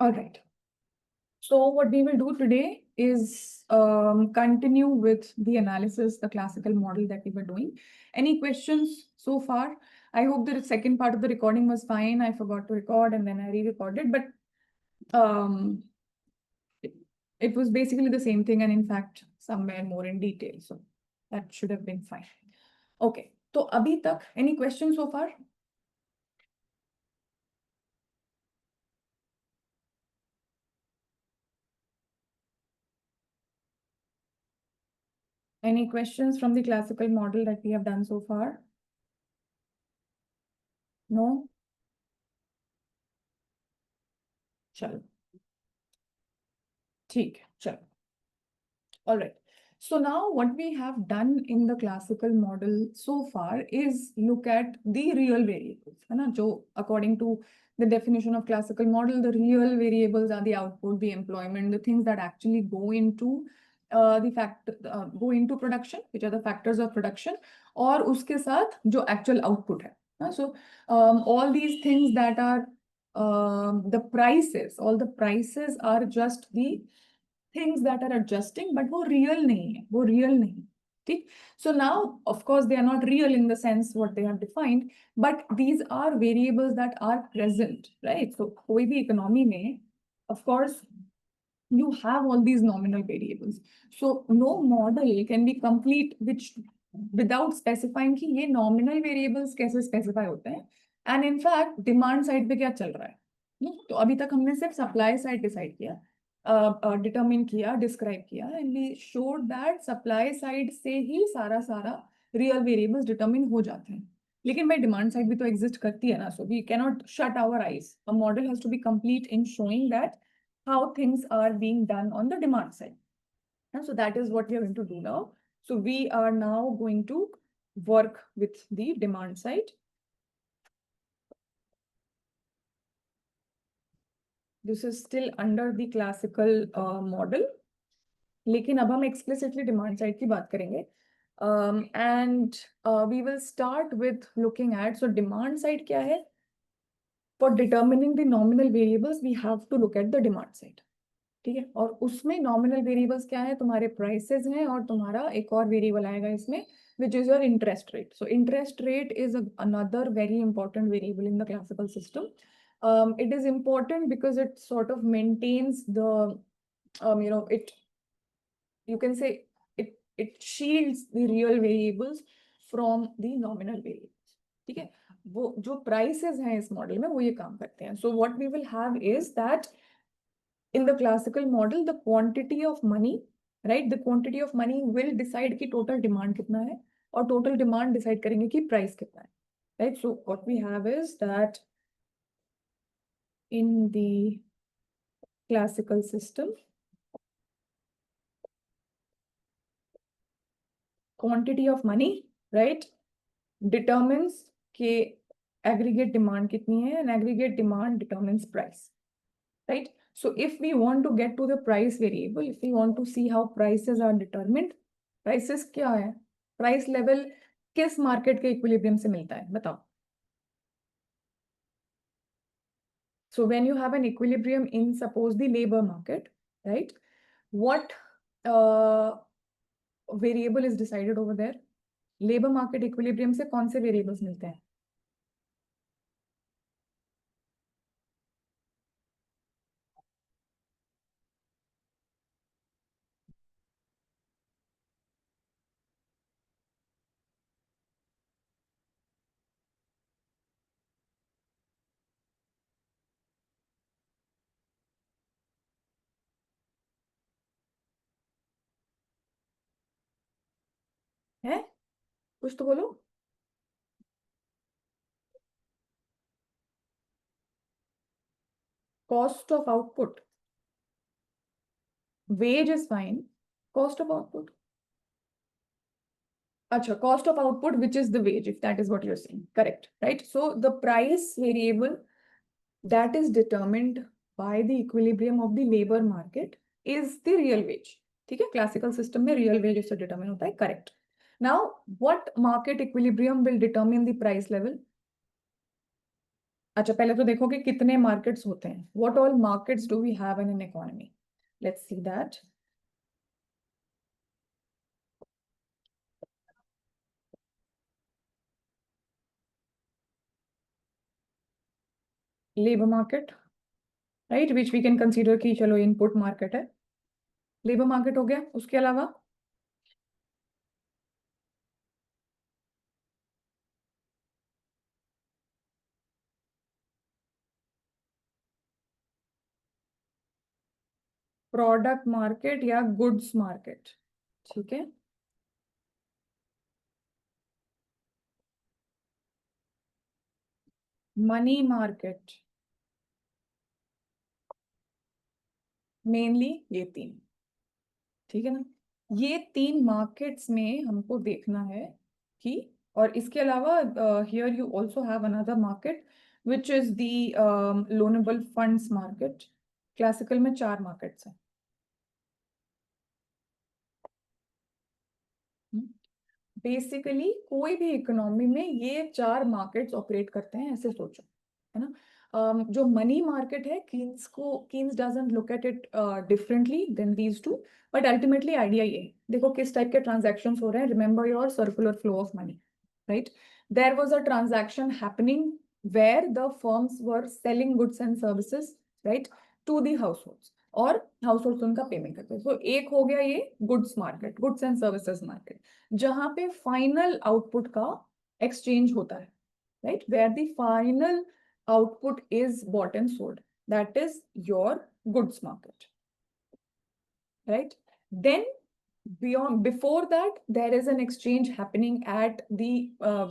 All right. So what we will do today is continue with the analysis, the classical model that we were doing. Any questions so far? I hope the second part of the recording was fine. I forgot to record and then I re-recorded, but um, it was basically the same thing, and in fact, somewhere more in detail. So that should have been fine. Okay. So abhi tak, any questions so far? Any questions from the classical model that we have done so far? No? चलो ठीक है चलो. All right. So now what we have done in the classical model so far is look at the real variables. है ना? जो according to the definition of classical model, the real variables are the output, the employment, the things that actually go into go into production, which are the factors of production, और उसके साथ जो actual output है. So all these things that are the prices, all the prices are just the things that are adjusting, but वो real नहीं है, वो real नहीं. ठीक? So now, of course, they are not real in the sense what they have defined, but these are variables that are present, right? So कोई भी economy में, of course, you have all these nominal variables. So no model can be complete which without specifying कि ये nominal variables कैसे specify होते हैं. And in fact, demand side पे क्या चल रहा है? तो अभी तक हमने सिर्फ supply side decide किया. डिटरमिन किया, डिस्क्राइब किया, and we showed that supply side से ही सारा रियल वेरिएबल्स डिटरमिन हो जाते हैं. लेकिन भाई डिमांड साइड भी तो एग्जिस्ट करती है ना, so we can not shut our eyes. A model has to be complete in showing that how things are being done on the demand side. So that is what we are going to do now. So we are now going to work with the demand side. This is still under the classical model. लेकिन अब हम explicitly demand side की बात करेंगे. And we will start with looking at, so demand side क्या है? For determining the nominal variables, we have to look at the demand side. ठीक है? और उसमें nominal variables क्या है? तुम्हारे prices हैं और तुम्हारा एक और variable आएगा इसमें, which is your interest rate. So interest rate is another very important variable in the classical system. It is important because it sort of maintains the, you can say it shields the real variables from the nominal variables. ठीक है? वो जो prices हैं इस model में वो ये काम करते हैं. So what we will have is that in the classical model, the quantity of money, right? The quantity of money will decide कि total demand कितना है, और total demand decide करेंगे कि price कितना है, right? So what we have is that in the classical system, quantity of money, right, determines के aggregate demand कितनी है, and aggregate demand determines price, right? So if we want to get to the price variable, if we want to see how prices are determined, prices क्या है? Price level किस market के equilibrium से मिलता है? बताओ. So when you have an equilibrium in, suppose, the labor market, right? What variable is decided over there? Labor market equilibrium से कौन से variables मिलते हैं? है? कुछ तो बोलो. Cost of output. Wage is fine. Cost of output. Acha, cost of output, which is the wage, if that is what you're saying. Correct, right? So the price variable that is determined by the equilibrium of the labor market is the real wage. ठीक है? Classical system में real wage इससे determine होता है. Correct. Now, what market equilibrium will determine the price level? अच्छा, पहले तो देखो कि कितने मार्केट्स होते हैं. What all markets do we have in an economy? Let's see that. Labour market, right, which we can consider कि चलो इनपुट मार्केट है. लेबर मार्केट हो गया. उसके अलावा प्रोडक्ट मार्केट या गुड्स मार्केट. ठीक है. Money market. मेनली ये तीन. ठीक है ना. ये तीन मार्केट्स में हमको देखना है कि, और इसके अलावा here you also have another market which is the loanable funds market. Classical में चार मार्केट्स हैं. बेसिकली कोई भी इकोनॉमी में ये चार मार्केट्स ऑपरेट करते हैं, ऐसे सोचो, है ना. जो मनी मार्केट है, Keynes doesn't look at it differently than these two. But ultimately idea ये है, देखो किस टाइप के ट्रांजैक्शंस हो रहे हैं. Remember your circular flow of money, right? There was a transaction happening where the firms were selling goods and services, right, to the households, और house उनका पेमेंट करते हैं. तो एक हो गया ये goods market, goods and services market, जहां पे फाइनल आउटपुट का एक्सचेंज होता है, right, where the final output is bought and sold. That is your goods market, right? Then before that, there is an exchange happening at the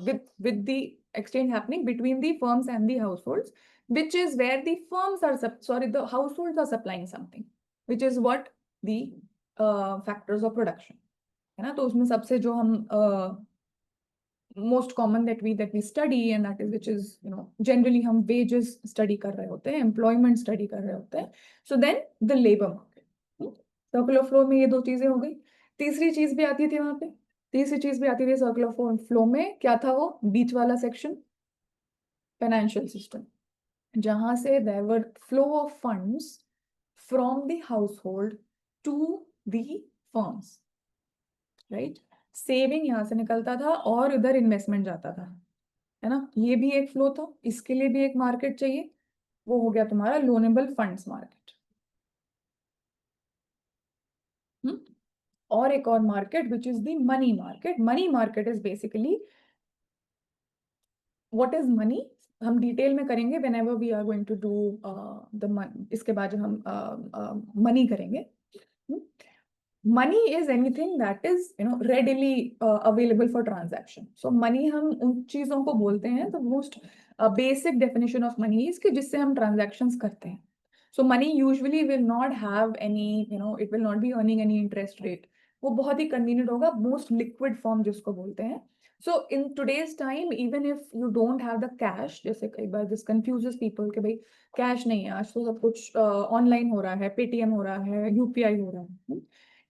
with the exchange happening between the firms and the households, which is where the firms are the households are supplying something, which is what the factors of production, है ना. तो उसमें सबसे जो हम most common that we study, and that is which is, you know, generally हम wages study कर रहे होते हैं, employment study कर रहे होते हैं. So then the labor market. Circular flow में ये दो चीजें हो गई. तीसरी चीज भी आती थी वहां पे. तीसरी चीज भी आती थी सर्कुलर फ्लो में. क्या था वो बीच वाला सेक्शन? फाइनेंशियल सिस्टम, जहां से there were flow of funds from the household to the firms, right. Saving यहाँ से निकलता था और इधर इन्वेस्टमेंट जाता था, है ना. ये भी एक फ्लो था. इसके लिए भी एक मार्केट चाहिए. वो हो गया तुम्हारा लोनेबल फंड्स मार्केट. और एक और market which is the money market. Money market is basically what is money. हम डिटेल में करेंगे whenever we are going to do the इसके बाद जब हम मनी करेंगे. Money is anything that is, you know, readily available for transaction. So money हम उन चीजों को बोलते हैं. The most basic definition of money is कि जिससे हम ट्रांजैक्शंस करते हैं. So money usually will not have any, you know, it will not be earning any interest rate. वो बहुत ही कन्वीनियंट होगा. मोस्ट लिक्विड फॉर्म जिसको बोलते हैं. So in today's time, even if you don't have the cash, जैसे कई बार this confuses people कि भाई कैश नहीं है, आज तो सब कुछ ऑनलाइन हो रहा है, पेटीएम हो रहा है, यूपीआई हो रहा है.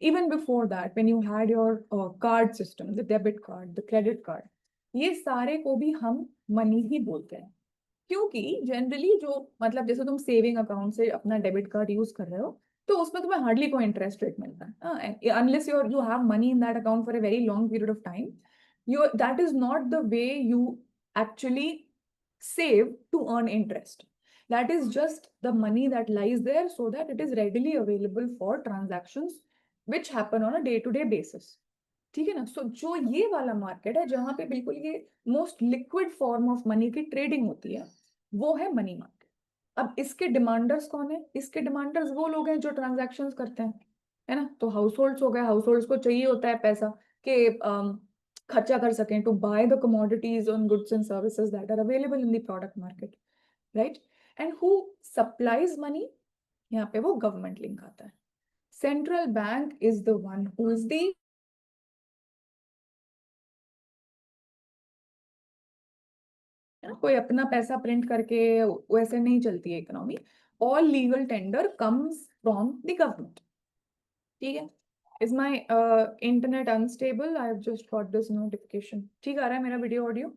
Even before that, when you had your card system, the debit card, the credit card, ये सारे को भी हम मनी ही बोलते हैं. क्योंकि जनरली जो, मतलब जैसे तुम सेविंग अकाउंट से अपना डेबिट कार्ड यूज कर रहे हो, तो उसमें तुम्हें हार्डली कोई इंटरेस्ट रेट मिलता है, unless you have money in that account for a very long period of time. You that is not the way you actually save to earn interest. That is just the money that lies there so that it is readily available for transactions which happen on a day to day basis. ठीक है ना. सो जो ये वाला market है जहां पे बिल्कुल ये most liquid form of money की ट्रेडिंग होती है, वो है मनी मार्केट. अब इसके डिमांडर्स कौन है? इसके डिमांडर्स वो लोग हैं जो ट्रांजैक्शंस करते हैं, है ना. तो हाउस होल्ड्स हो गए. हाउस होल्ड्स को चाहिए होता है पैसा कि खर्चा कर सकें, to buy the commodities on goods and services that are available in the product market, right. And who supplies money? यहाँ पे वो गवर्नमेंट लिंक आता है. Central bank is the one who is the, कोई अपना पैसा प्रिंट करके वैसे नहीं चलती है economy. All legal tender comes from the government. ठीक है. Is my internet unstable? I have just got this notification. ठीक आ रहा है मेरा video audio?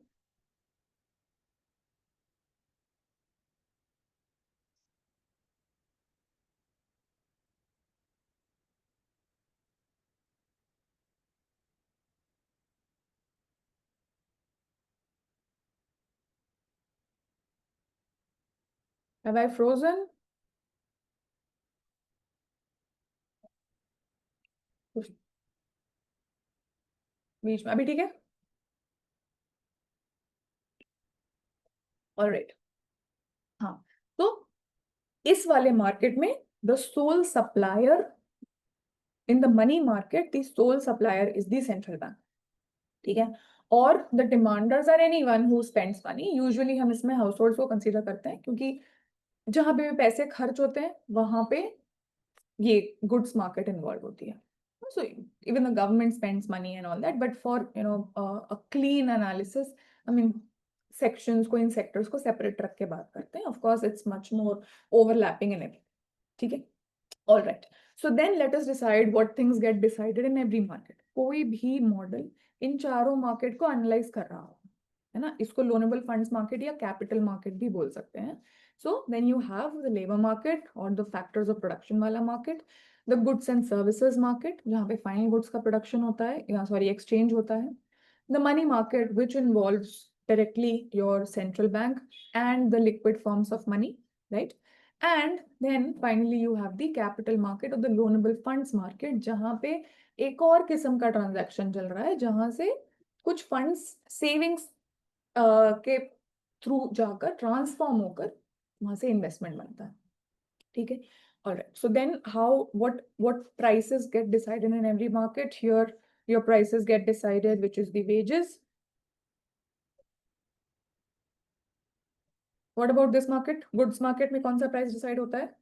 Have I frozen? बीच में अभी ठीक है? All right. हाँ, तो इस वाले मार्केट में the sole supplier in the money market, the sole supplier is the central bank, ठीक है। और the demanders are anyone who spends money. Usually हम इसमें हाउस होल्ड को कंसीडर करते हैं, क्योंकि जहां पे भी पैसे खर्च होते हैं वहां पे ये गुड्स मार्केट इन्वॉल्व होती है। So even the government spends money and all that, but for a clean analysis, I mean sections को इन sectors को separate रख के बात करते हैं. Of course, it's much more overlapping in everything. ठीक है? All right. So then let us decide what things get decided in every market. कोई भी मॉडल इन चारों मार्केट को एनालाइज कर रहा हो, है ना? इसको लोनेबल फंड्स मार्केट या कैपिटल मार्केट भी बोल सकते हैं. So then you have the labor market or the factors of production वाला market, the goods and services market जहाँ पे final goods का production होता है या sorry exchange होता है, the money market which involves directly your central bank and the liquid forms of money, right? And then finally you have the capital market or the loanable funds market जहाँ पे एक और किस्म का transaction चल रहा है, जहाँ से कुछ फंड्स सेविंग्स के थ्रू जाकर ट्रांसफॉर्म होकर वहां से इन्वेस्टमेंट बनता है, ठीक है. Alright, so then what prices get decided in every market? Here your prices get decided, which is the wages. What about this market? Goods market में कौन सा प्राइस डिसाइड होता है?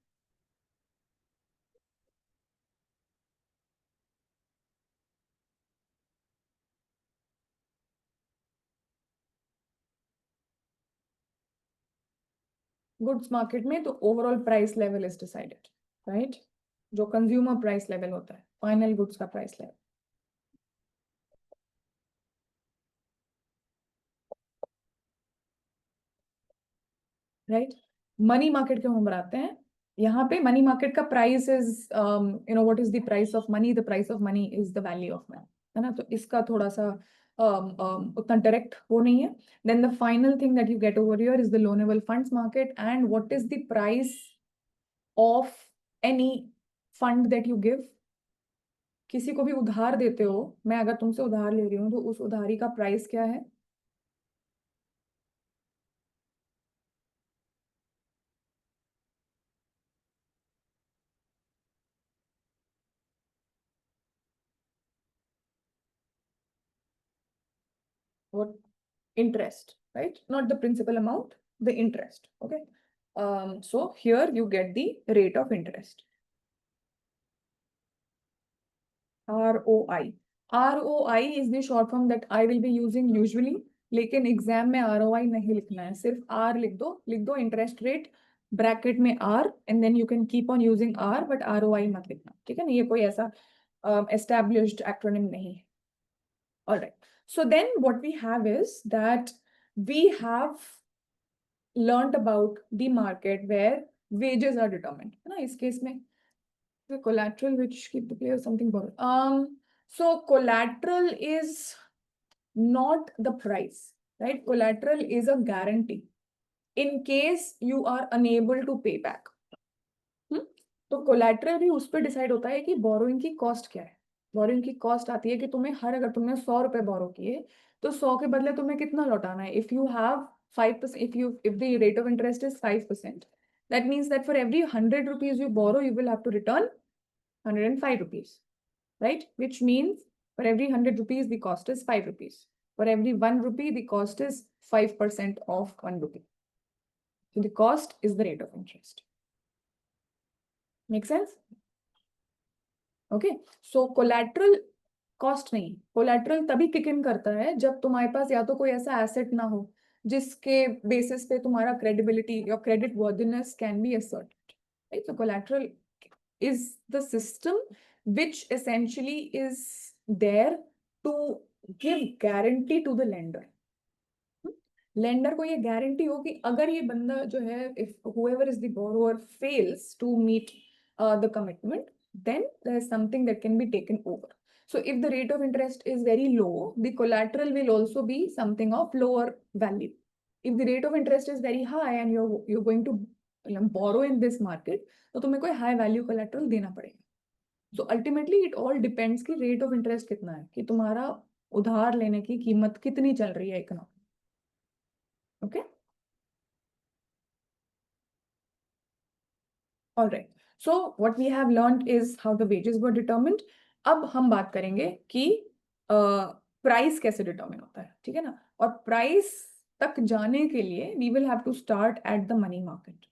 गुड्स मार्केट में तो overall price level is decided, right? जो consumer price level होता है, फाइनल गुड्स का price level, right? Money market के हम बनाते हैं. यहाँ पे मनी मार्केट का price is what is the price of money? The price of money is the value of money, है ना? तो इसका थोड़ा सा उतना डायरेक्ट वो नहीं है. Then the final thing that you get over here is the loanable funds market, and what is the price of any fund that you give. किसी को भी उधार देते हो, मैं अगर तुमसे उधार ले रही हूँ तो उस उधारी का प्राइस क्या है? What? Interest, right? Not the principal amount, the interest. Okay. So here you get the rate of interest. ROI. ROI is the short form that I will be using usually. लेकिन exam में ROI नहीं लिखना है, सिर्फ R लिख दो interest rate bracket में R, and then you can keep on using R, but ROI मत लिखना, ठीक है ना? ये कोई ऐसा एस्टैब्लिश्ड एक्रोनिम नहीं है. All right. So then what we have is that we have learned about the market where wages are determined. है ना? इस केस में the collateral which keep the player something borrowed. So collateral is not the price, right? Collateral is a guarantee in case you are unable to pay back. तो collateral भी उस पर decide होता है कि बोरोइंग की cost क्या है. बोरोइंग की कॉस्ट आती है कि तुम्हें अगर तुमने 100 रुपए बोरो किए तो 100 के बदले तुम्हें कितना लौटाना है. If you have 5%, if the rate of interest is 5%, that means that for every 100 rupees you borrow, you will have to return 105 rupees, right? Which means for every 100 rupees, the cost is 5 rupees. For every 1 rupee, the cost is 5% of 1 rupee. So the cost is the rate of interest. Make sense? Okay. So collateral cost नहीं, collateral तभी kick in करता है जब तुम्हारे पास या तो कोई ऐसा एसेट ना हो जिसके बेसिस पे तुम्हारा क्रेडिबिलिटी या credit worthiness can be asserted, right? So collateral is the system which essentially is there to give guarantee to the lender. Lender को ये गारंटी हो कि अगर ये बंदा जो है, if whoever is the borrower fails to meet the commitment, then there is something that can be taken over. So if the rate of interest is very low, the collateral will also be something of lower value. If the rate of interest is very high and you're going to borrow in this market, तो तुम्हें कोई high value collateral देना पड़ेगा. So ultimately it all depends कि rate of interest कितना है, कि तुम्हारा उधार लेने की कीमत कितनी चल रही है economy. Okay, alright. So what we have learned is how the wages were determined. अब हम बात करेंगे कि प्राइस कैसे डिटरमिन होता है, ठीक है ना. और प्राइस तक जाने के लिए we will have to start at the money market.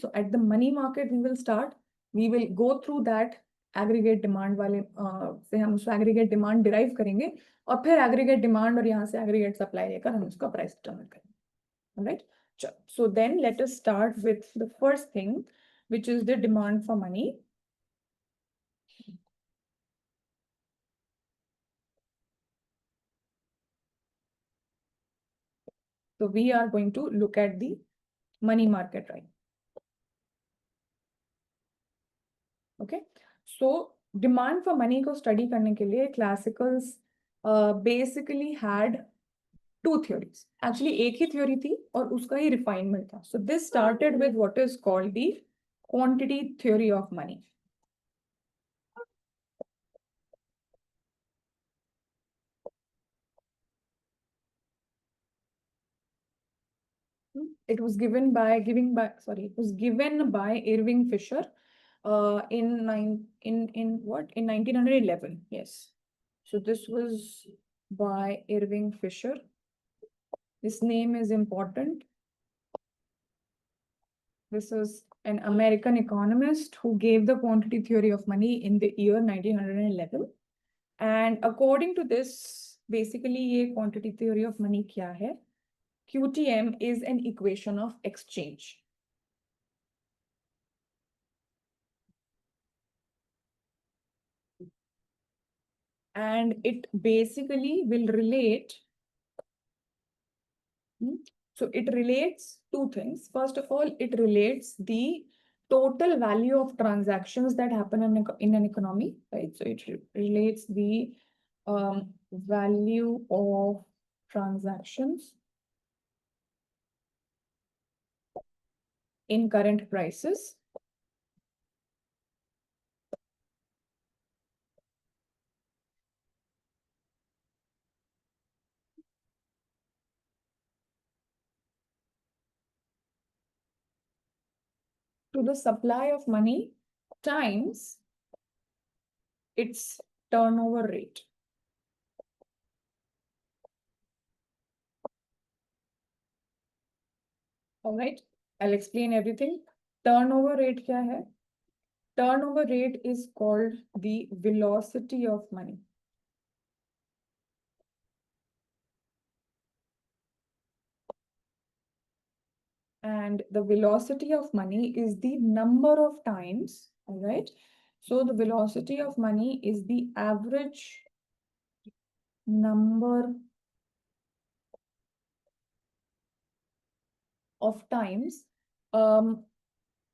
So at the money market we will start. We will go through that aggregate demand वाले से हम उसको aggregate demand derive करेंगे, और फिर aggregate demand और यहाँ से aggregate supply लेकर हम उसका price determine करेंगे. Alright? So then let us start with the first thing, which is the demand for money. So we are going to look at the money market, right? Okay. So demand for money को study करने के लिए classicals basically had two theories. Actually एक ही theory थी और उसका ही refinement था. So this started with what is called the quantity theory of money. It was given by Irving Fisher in what, in 1911. Yes. So this was by Irving Fisher. This name is important. This is an American economist who gave the quantity theory of money in the year 1911. And according to this, basically ये quantity theory of money क्या है? QTM is an equation of exchange. And it basically will relate. So it relates two things. First of all, it relates the total value of transactions that happen in an economy, right? So it relates the value of transactions in current prices to the supply of money times its turnover rate. All right, I'll explain everything. Turnover rate क्या है? Turnover rate is called the velocity of money. And the velocity of money is the number of times, all right? So the velocity of money is the average number of times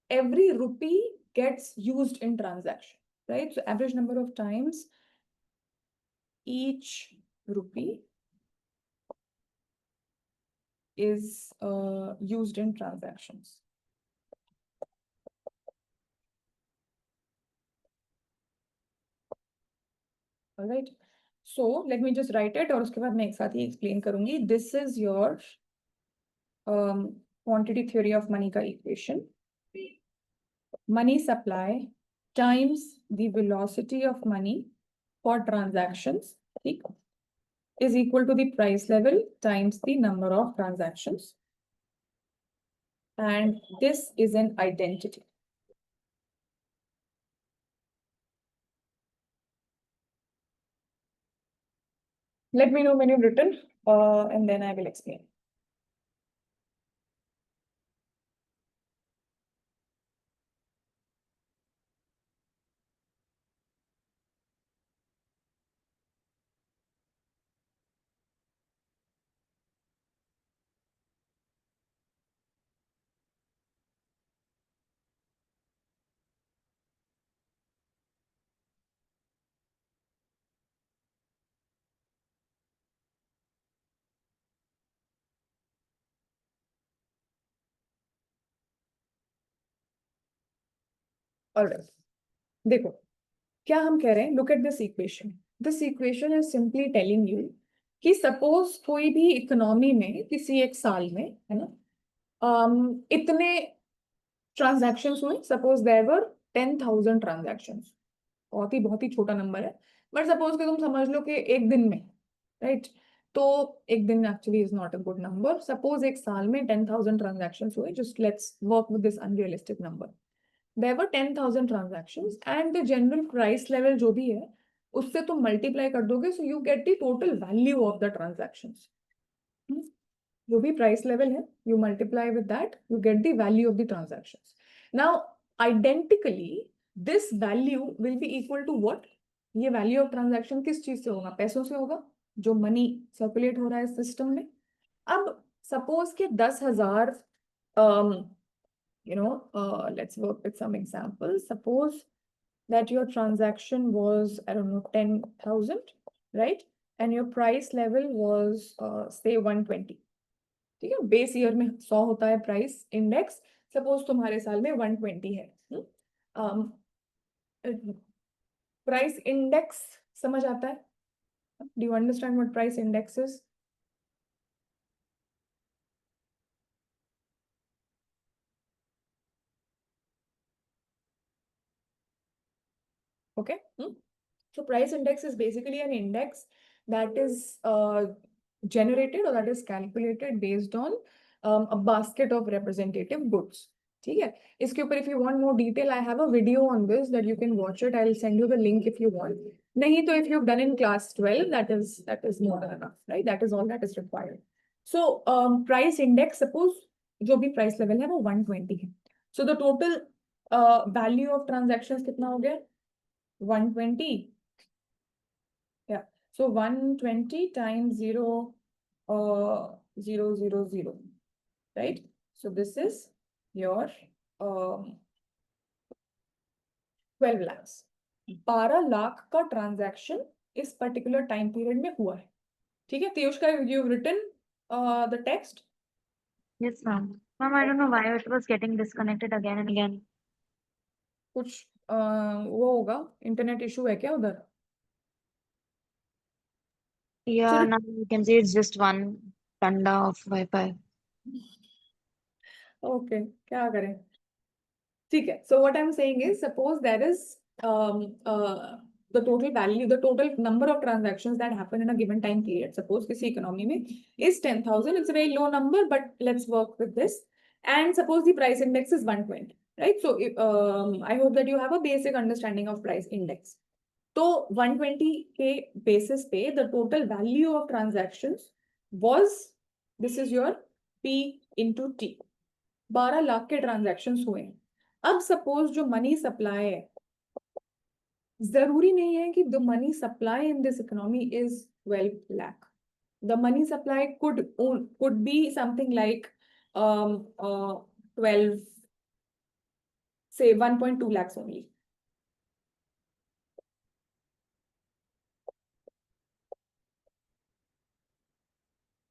every rupee gets used in transaction, right? So average number of times each rupee is used in transactions. All right. So let me just write it, और उसके बाद मैं एक साथ ही explain करूंगी. This is your quantity theory of money का equation. Money supply times the velocity of money for transactions, ठीक, is equal to the price level times the number of transactions. And this is an identity. Let me know when you've written, and then I will explain. Alright, देखो क्या हम कह रहे हैं, look at this equation. This equation is simply telling you कि suppose कोई भी economy में किसी एक साल में, है ना, इतने ट्रांजैक्शंस हुए. Suppose there were 10,000 transactions. बहुत ही छोटा नंबर है, बट सपोज कि तुम समझ लो कि एक दिन में, राइट, तो एक दिन actually is not a good number. Suppose एक साल में 10,000 ट्रांजैक्शंस हुए. Just let's work with this unrealistic number. There were 10,000 transactions and the general price level जो भी है उससे तुम मल्टीप्लाई कर दोगे, so you get the total value of the transactions. जो भी प्राइस लेवल है, you multiply with that, you get the value of the transactions. Now, identically, this value will be equal to what? ये value of transaction किस चीज से होगा? पैसों से होगा, जो money circulate हो रहा है सिस्टम में. अब suppose कि 10,000, let's work with some examples. Suppose that your transaction was, I don't know, 10,000, right? And your price level was, say, 120. ठीक है, बेस ईयर में 100 होता है प्राइस इंडेक्स. सपोज तुम्हारे साल में 120 है. प्राइस इंडेक्स समझ आता है? Do you understand what price index is? Okay. So price index is basically an index that is generated or that is calculated based on a basket of representative goods. ठीक है, इसके ऊपर if you want more detail, I have a video on this that you can watch it. I'll send you the link if you want. नहीं तो if you've done in class 12, that is more than enough, right? That is all that is required. So price index, suppose जो भी price level है वो 120 है. So the total value of transactions कितना हो गया? 120. Yeah. So 120 times 0, 000, right? So this is your 12 lakhs. 12 lakh का transaction इस पर्टिकुलर टाइम पीरियड में हुआ है. ठीक है, पीयूष का you written the text. Yes, ma'am. Ma'am, I don't know why it was getting disconnected again and again. कुछ वो होगा, इंटरनेट इशू है क्या उधर? Yeah, So now you can see it's just one tanda of Wi-Fi. okay, क्या करें? ठीक है. So what I'm saying is, suppose there is the total value, the total number of transactions that happen in a given time period. Suppose किसी economy में is 10,000. It's a very low number, but let's work with this. And suppose the price index is 120, right? So I hope that you have a basic understanding of price index. तो 120 के basis पे the total value of transactions was, this is your P into T. 12 lakh के transactions हुए हैं. अब suppose जो money supply है, जरूरी नहीं है कि the money supply in this economy is 12 lakh. The money supply could be something like 12, say 1.2 lakhs only.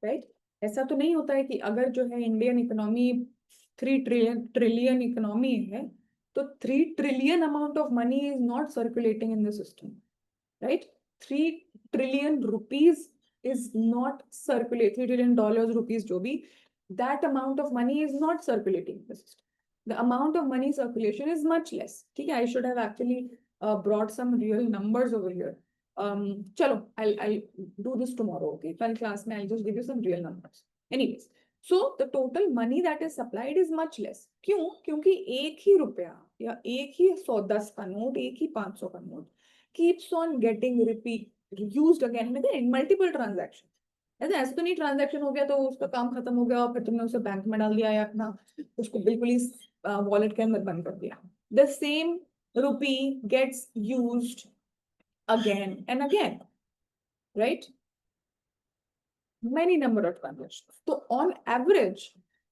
Right? ऐसा तो नहीं होता है कि अगर जो है इंडियन इकोनॉमी 3 ट्रिलियन इकोनॉमी है, तो 3 trillion amount of money is not circulating in the system, right? 3 trillion rupees is not circulate, $3 trillion rupees जो भी, that amount of money is not circulating in the system. The amount of money circulation is much less. ठीक है, I should have actually brought some real numbers over here. चलो, I'll do this tomorrow. Okay, कल class में I'll just give you some real numbers. Anyways, so the total money that is supplied is much less. क्यों? क्योंकि एक ही रुपया या एक ही 110 का नोट, एक ही 500 का note keeps on getting used again and again in multiple transactions. ऐसे तो नहीं ट्रांजैक्शन हो गया तो उसका काम खत्म हो गया और फिर तुमने उसे बैंक में डाल दिया या अपना उसको बिल्कुल ही वॉलेट के अंदर बंद कर दिया. The same rupee gets used again and again, right? Many number of transactions. तो on average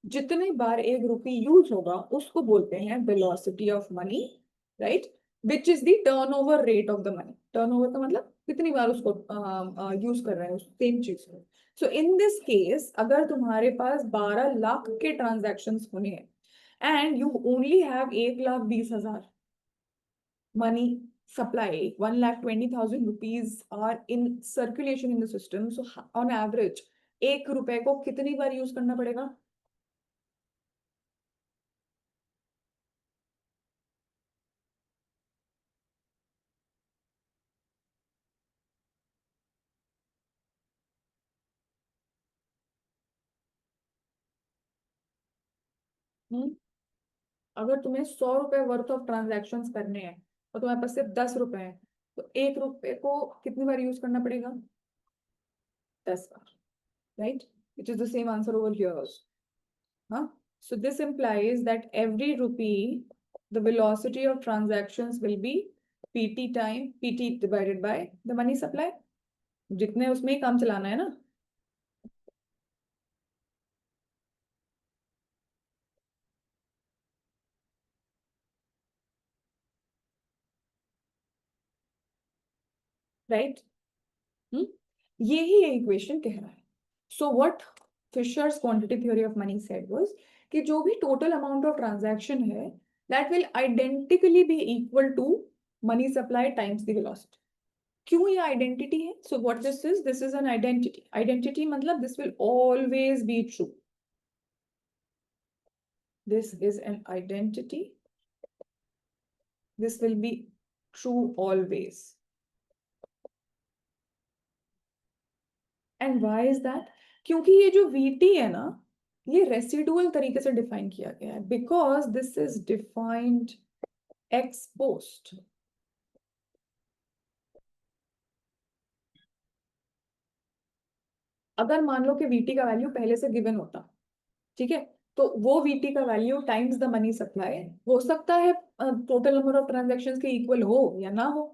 जितने बार एक रुपी यूज होगा उसको बोलते हैं velocity of money, right? Which is the turnover rate of the money. Turnover का मतलब कितनी बार उसको यूज कर रहे हैं उस सेम चीज को. So in this case, अगर तुम्हारे पास 12 लाख के ट्रांजैक्शंस होने हैं and you only have 1,20,000, money supply 1,20,000 rupees are in circulation in the system, so on average 1 रुपए को कितनी बार यूज करना पड़ेगा? अगर तुम्हें 100 रुपए वर्थ ऑफ ट्रांजैक्शंस करने हैं और तुम्हारे पास सिर्फ 10 रुपए हैं, तो 1 रुपए को कितनी बार यूज करना पड़ेगा? 10 बार, right? Which is the same answer over here also. Huh? So this implies that every rupee, the velocity of transactions will be PT divided by the money supply. जितने उसमें ही काम चलाना है ना. Right? यही इक्वेशन कह रहा है. So what Fisher's quantity theory of money said was कि जो भी total amount of transaction है, that will identically be equal to money supply times the velocity. क्यों ये identity है? So what this is an identity. Identity मतलब this will always be true. This is an identity. This will be true always. And why is that? क्योंकि ये जो VT है ना, ये रेसिडुअल तरीके से डिफाइन किया गया है, because this is defined x post. अगर मान लो कि VT का वैल्यू पहले से गिवन होता, ठीक है, तो वो VT का value times the money supply हो सकता है टोटल नंबर ऑफ ट्रांजैक्शंस के इक्वल हो या ना हो.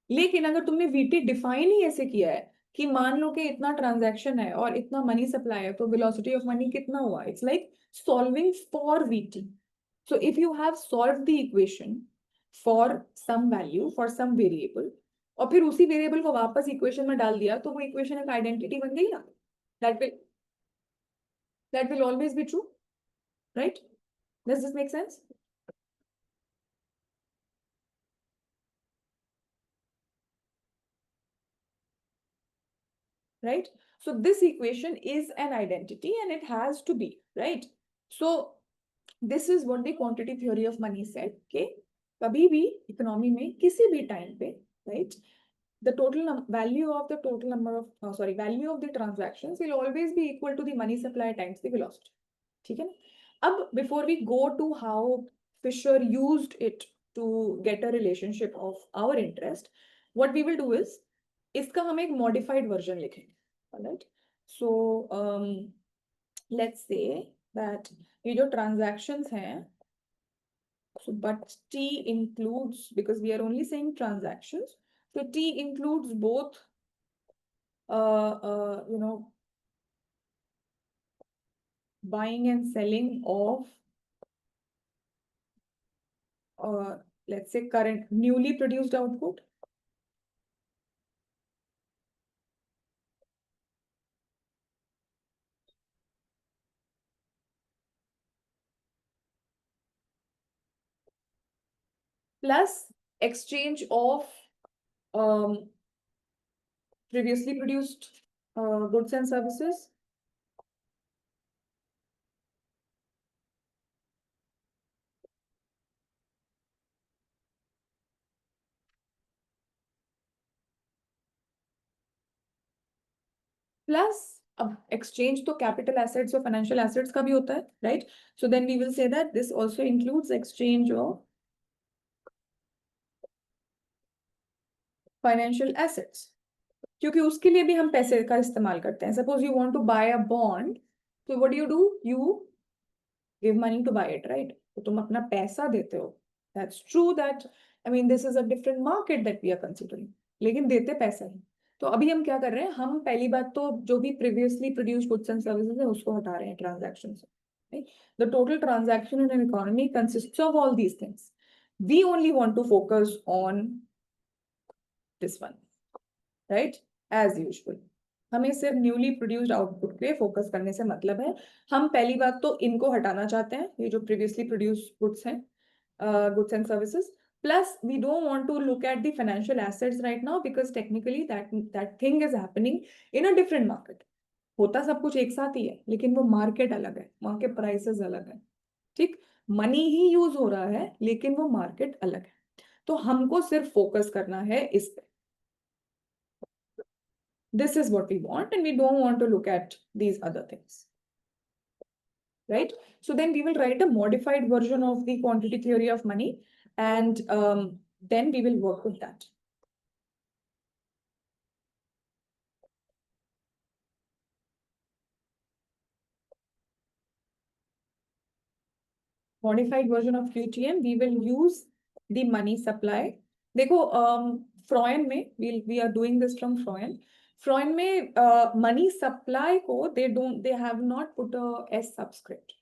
लेकिन अगर तुमने VT डिफाइन ही ऐसे किया है कि मान लो कि इतना ट्रांजैक्शन है और इतना मनी सप्लाई है, तो वेलोसिटी ऑफ मनी कितना हुआ? It's like solving for VT. So if you have solved the equation for some value, for some variable, और फिर उसी वेरिएबल को वापस इक्वेशन में डाल दिया, तो वो इक्वेशन एक आइडेंटिटी बन गई ना. That will always be true, right? Does this make sense? Right? So this equation is an identity and it has to be, right? So this is what the quantity theory of money said. Okay, कभी भी economy में किसी भी time पे, right, the total value of the total number of value of the transactions will always be equal to the money supply times the velocity. ठीक है ना? अब before we go to how Fisher used it to get a relationship of our interest, what we will do is इसका हम एक modified version लिखेंगे. Alright? So let's say that ये जो transactions हैं, so but T includes, because we are only saying transactions, so T includes both buying and selling of let's say current newly produced output, plus exchange of previously produced goods and services, plus exchange तो capital assets और financial assets का भी होता है, right? So then we will say that this also includes exchange of financial assets, क्योंकि उसके लिए भी हम पैसे का इस्तेमाल करते हैं. Suppose you want to buy a bond, so what do? You give money to buy it, right? तो तुम अपना पैसा देते हो. That's true that, I mean, this is a different market that we are considering. लेकिन देते पैसा ही. तो अभी हम क्या कर रहे हैं? हम पहली बात तो जो भी previously produced goods and services है उसको हटा रहे हैं transaction से. Right? The total transaction in an economy consists of all these things. We only want to focus on this one, right? As usual. हमें सिर्फ न्यूली प्रोड्यूस्ड आउटपुट पे focus करने से मतलब है. हम पहली बात तो इनको हटाना चाहते हैं, ये जो प्रीवियसली प्रोड्यूस्ड गुड्स हैं, goods and services. Plus, we don't want to look at the financial assets right now because technically that thing is happening in a different market. होता सब कुछ एक साथ ही है, लेकिन वो मार्केट अलग है, वहां के प्राइसेस अलग है. ठीक, मनी ही यूज हो रहा है लेकिन वो मार्केट अलग है. तो हमको सिर्फ फोकस करना है इस पे. This is what we want, and we don't want to look at these other things. Right? So then we will write a modified version of the quantity theory of money, and then we will work with that. Modified version of QTM, we will use the money supply. देखो, Freund में we are doing this from Freund. Freund में money supply को they have not put a S subscript.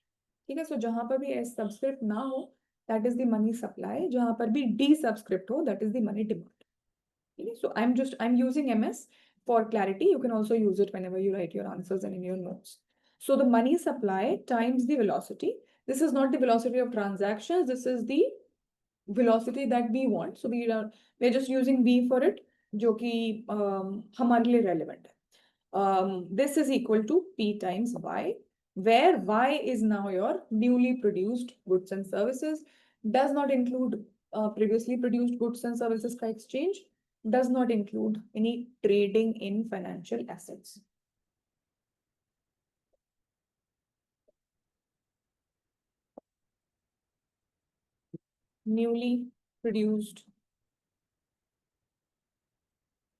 ठीक है, so जहां पर भी S subscript ना हो, that is the money supply. जहां पर भी D subscript हो, that is the money demand. Okay, so I'm using MS for clarity. You can also use it whenever you write your answers and in your notes. So the money supply times the velocity. This is not the velocity of transactions. This is the velocity that we want. So we're just using V for it, जो कि हमारे लिए relevant है. This is equal to P times Y, where Y is now your newly produced goods and services, does not include previously produced goods and services का exchange, does not include any trading in financial assets. Newly produced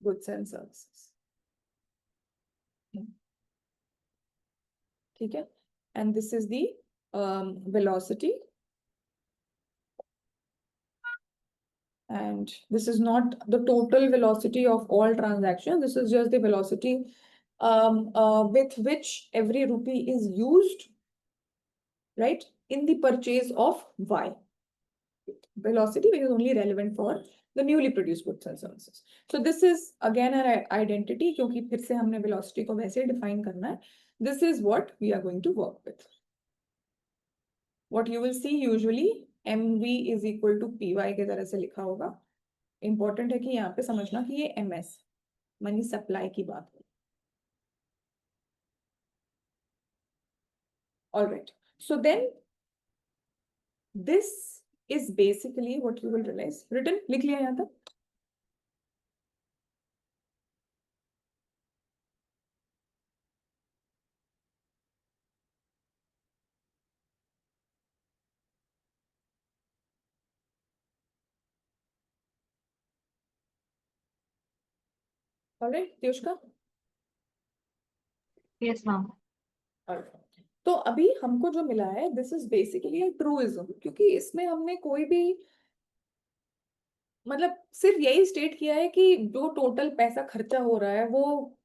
goods and services. ठीक है? And this is the velocity. And this is not the total velocity of all transactions. This is just the velocity with which every rupee is used, right, in the purchase of Y. Velocity which is only relevant for the newly produced goods and services. So this is again an identity, क्योंकि फिर से हमने velocity को वैसे define करना है. This is what we are going to work with. What you will see usually MV is equal to PY के तरह से लिखा होगा. Important है कि यहाँ पे समझना कि ये MS मनी सप्लाई की बात है. All right. So then this is basically what you will realize. Written, लिख लिया यहाँ तक. All right, Tiyushka? Yes, ma'am. All right. तो अभी हमको जो मिला है, this is basically a truism, क्योंकि इसमें हमने कोई भी मतलब सिर्फ यही स्टेट किया है कि जो टोटल पैसा खर्चा हो रहा है वो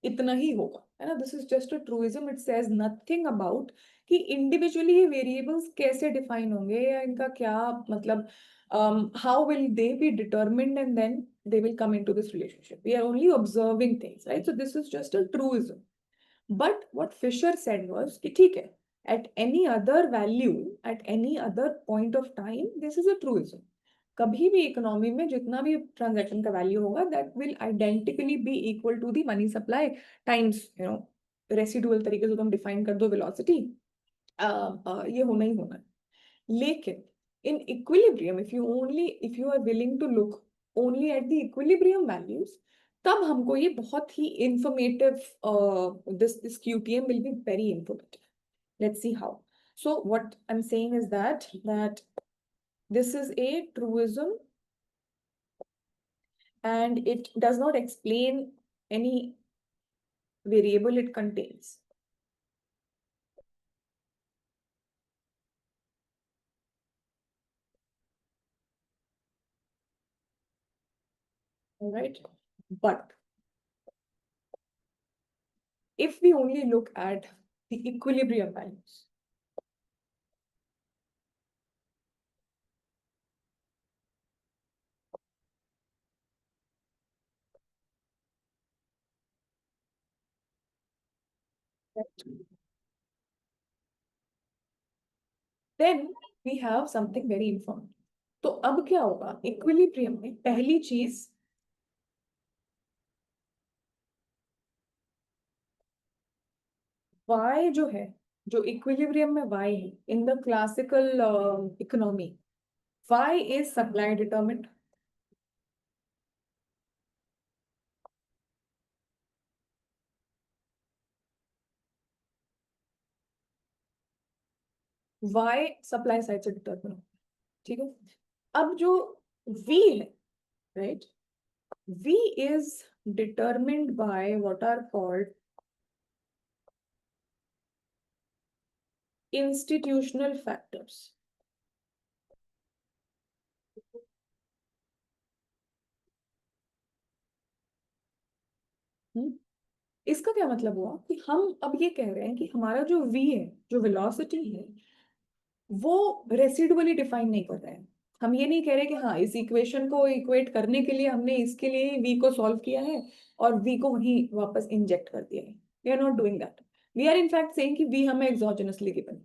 इतना ही होगा, है ना. This is just a truism. It says nothing about कि इंडिविजुअली ये वेरिएबल्स कैसे डिफाइन होंगे या इनका क्या मतलब, how will they be determined and then they will come into this relationship. We are only observing things, right? So this is just a truism. But what Fisher said was कि ठीक है, at any other value, at any other point of time, this is a truism. कभी भी economy में जितना भी transaction का value होगा, that will identically be equal to the money supply times residual तरीके से तुम डिफाइन कर दो वेलोसिटी, ये होना ही होना है. लेकिन in equilibrium, if you are willing to look only at the equilibrium values, तब हमको ये बहुत ही informative, this QTM will be very informative. Let's see how. So what I'm saying is that this is a truism and it does not explain any variable it contains. All right. But if we only look at the equilibrium values, then we have something very important. तो अब क्या होगा, equilibrium में पहली चीज y जो है, जो इक्विलिब्रियम में y है इन the classical economy, y is supply determined, y supply side से डिटरमिन, ठीक है। अब जो v है, right, v is determined by what are called institutional factors. इसका क्या मतलब हुआ कि हम अब ये कह रहे हैं कि हमारा जो v है, जो वेलोसिटी है, वो रेसिडुअली डिफाइन नहीं कर रहे हैं। हम ये नहीं कह रहे कि हाँ इस इक्वेशन को इक्वेट करने के लिए हमने इसके लिए v को सॉल्व किया है और v को वहीं वापस इंजेक्ट कर दिया है। We are not doing that. We are in fact saying कि v हमें एक्सोजेनसली गिवन।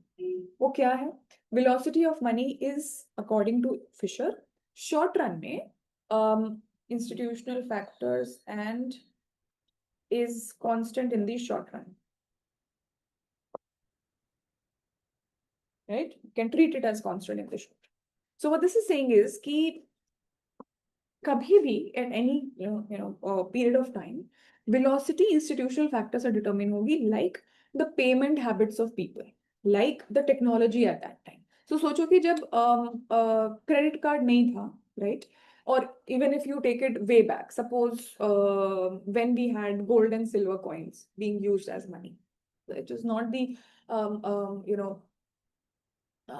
वो क्या है? Velocity of money is according to Fisher short run में institutional factors and is constant in the short run, right? You can treat it as constant in the short run. So what this is saying is कि कभी भी at any period of time velocity institutional factors are determined होगी, like the payment habits of people, like the technology at that time. So सोचो कि जब credit card नहीं था, right? Or even if you take it way back, suppose when we had gold and silver coins being used as money, it is not the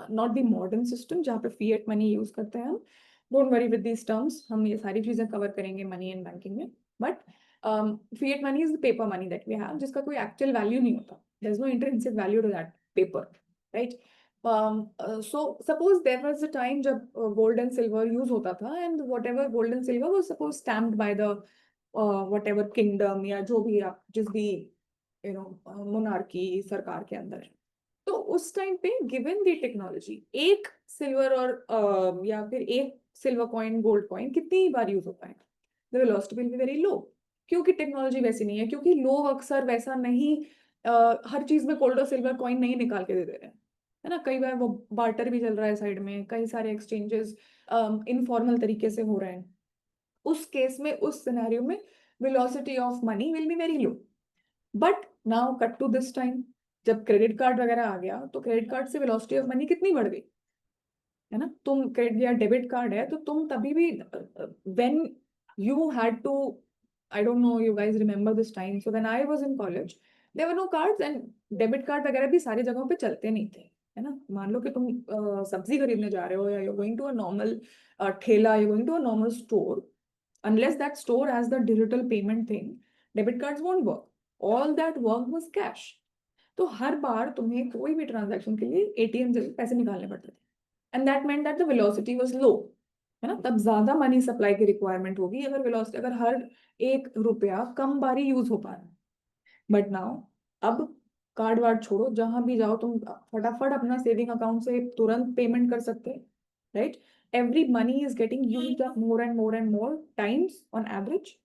not the modern system जहाँ पे fiat money use करते हैं हम। Don't worry with these terms, हम ये सारी चीजें cover करेंगे money and banking में। But fiat money is the paper money that we have, जिसका कोई actual value नहीं होता। There is no intrinsic value to that paper, right? So suppose there was a time जब gold and silver use होता था, and whatever gold and silver was suppose stamped by the whatever kingdom या जो भी आप जिस भी monarchy सरकार के अंदर है। तो उस टाइम पे गिवन दी टेक्नोलॉजी एक सिल्वर और या फिर एक सिल्वर कॉइन गोल्ड कॉइन कितनी बार यूज होता है? The velocity will be very लो, क्योंकि टेक्नोलॉजी वैसी नहीं है, क्योंकि लोग अक्सर वैसा नहीं हर चीज में गोल्ड और सिल्वर कॉइन नहीं निकाल के दे दे रहे हैं, है ना। कई बार वो बार्टर भी चल रहा है साइड में, कई सारे एक्सचेंजेस इनफॉर्मल तरीके से हो रहे हैं। उस केस में, उस सिनेरियो में velocity of money will be very low. But now cut to this time, जब क्रेडिट कार्ड वगैरह आ गया तो क्रेडिट कार्ड से वेलोसिटी ऑफ मनी कितनी बढ़ गई, है ना। तुम क्रेडिट या डेबिट कार्ड है तो तुम तभी भी when you had to, I don't know you guys remember this time, so when I was in college there were no cards and debit card वगैरह भी सारी जगहों पे चलते नहीं थे, है ना। मान लो कि तुम सब्जी खरीदने जा रहे हो या you going to a normal ठेला, you going to a normal store, unless that store has the digital payment thing, debit cards won't work. All that work was cash. तो हर बार तुम्हें कोई भी ट्रांजैक्शन के लिए एटीएम से पैसे निकालने पड़ते थे, and that meant that the velocity was low, है ना। तब ज्यादा मनी सप्लाई की रिक्वायरमेंट होगी अगर वेलोसिटी, अगर हर एक रुपया कम बारी यूज हो पा रहा है। बट नाउ अब कार्ड वार्ड छोड़ो, जहां भी जाओ तुम फटाफट अपना सेविंग अकाउंट से तुरंत पेमेंट कर सकते हैं, right. Every money is getting used up more and more and more times on average.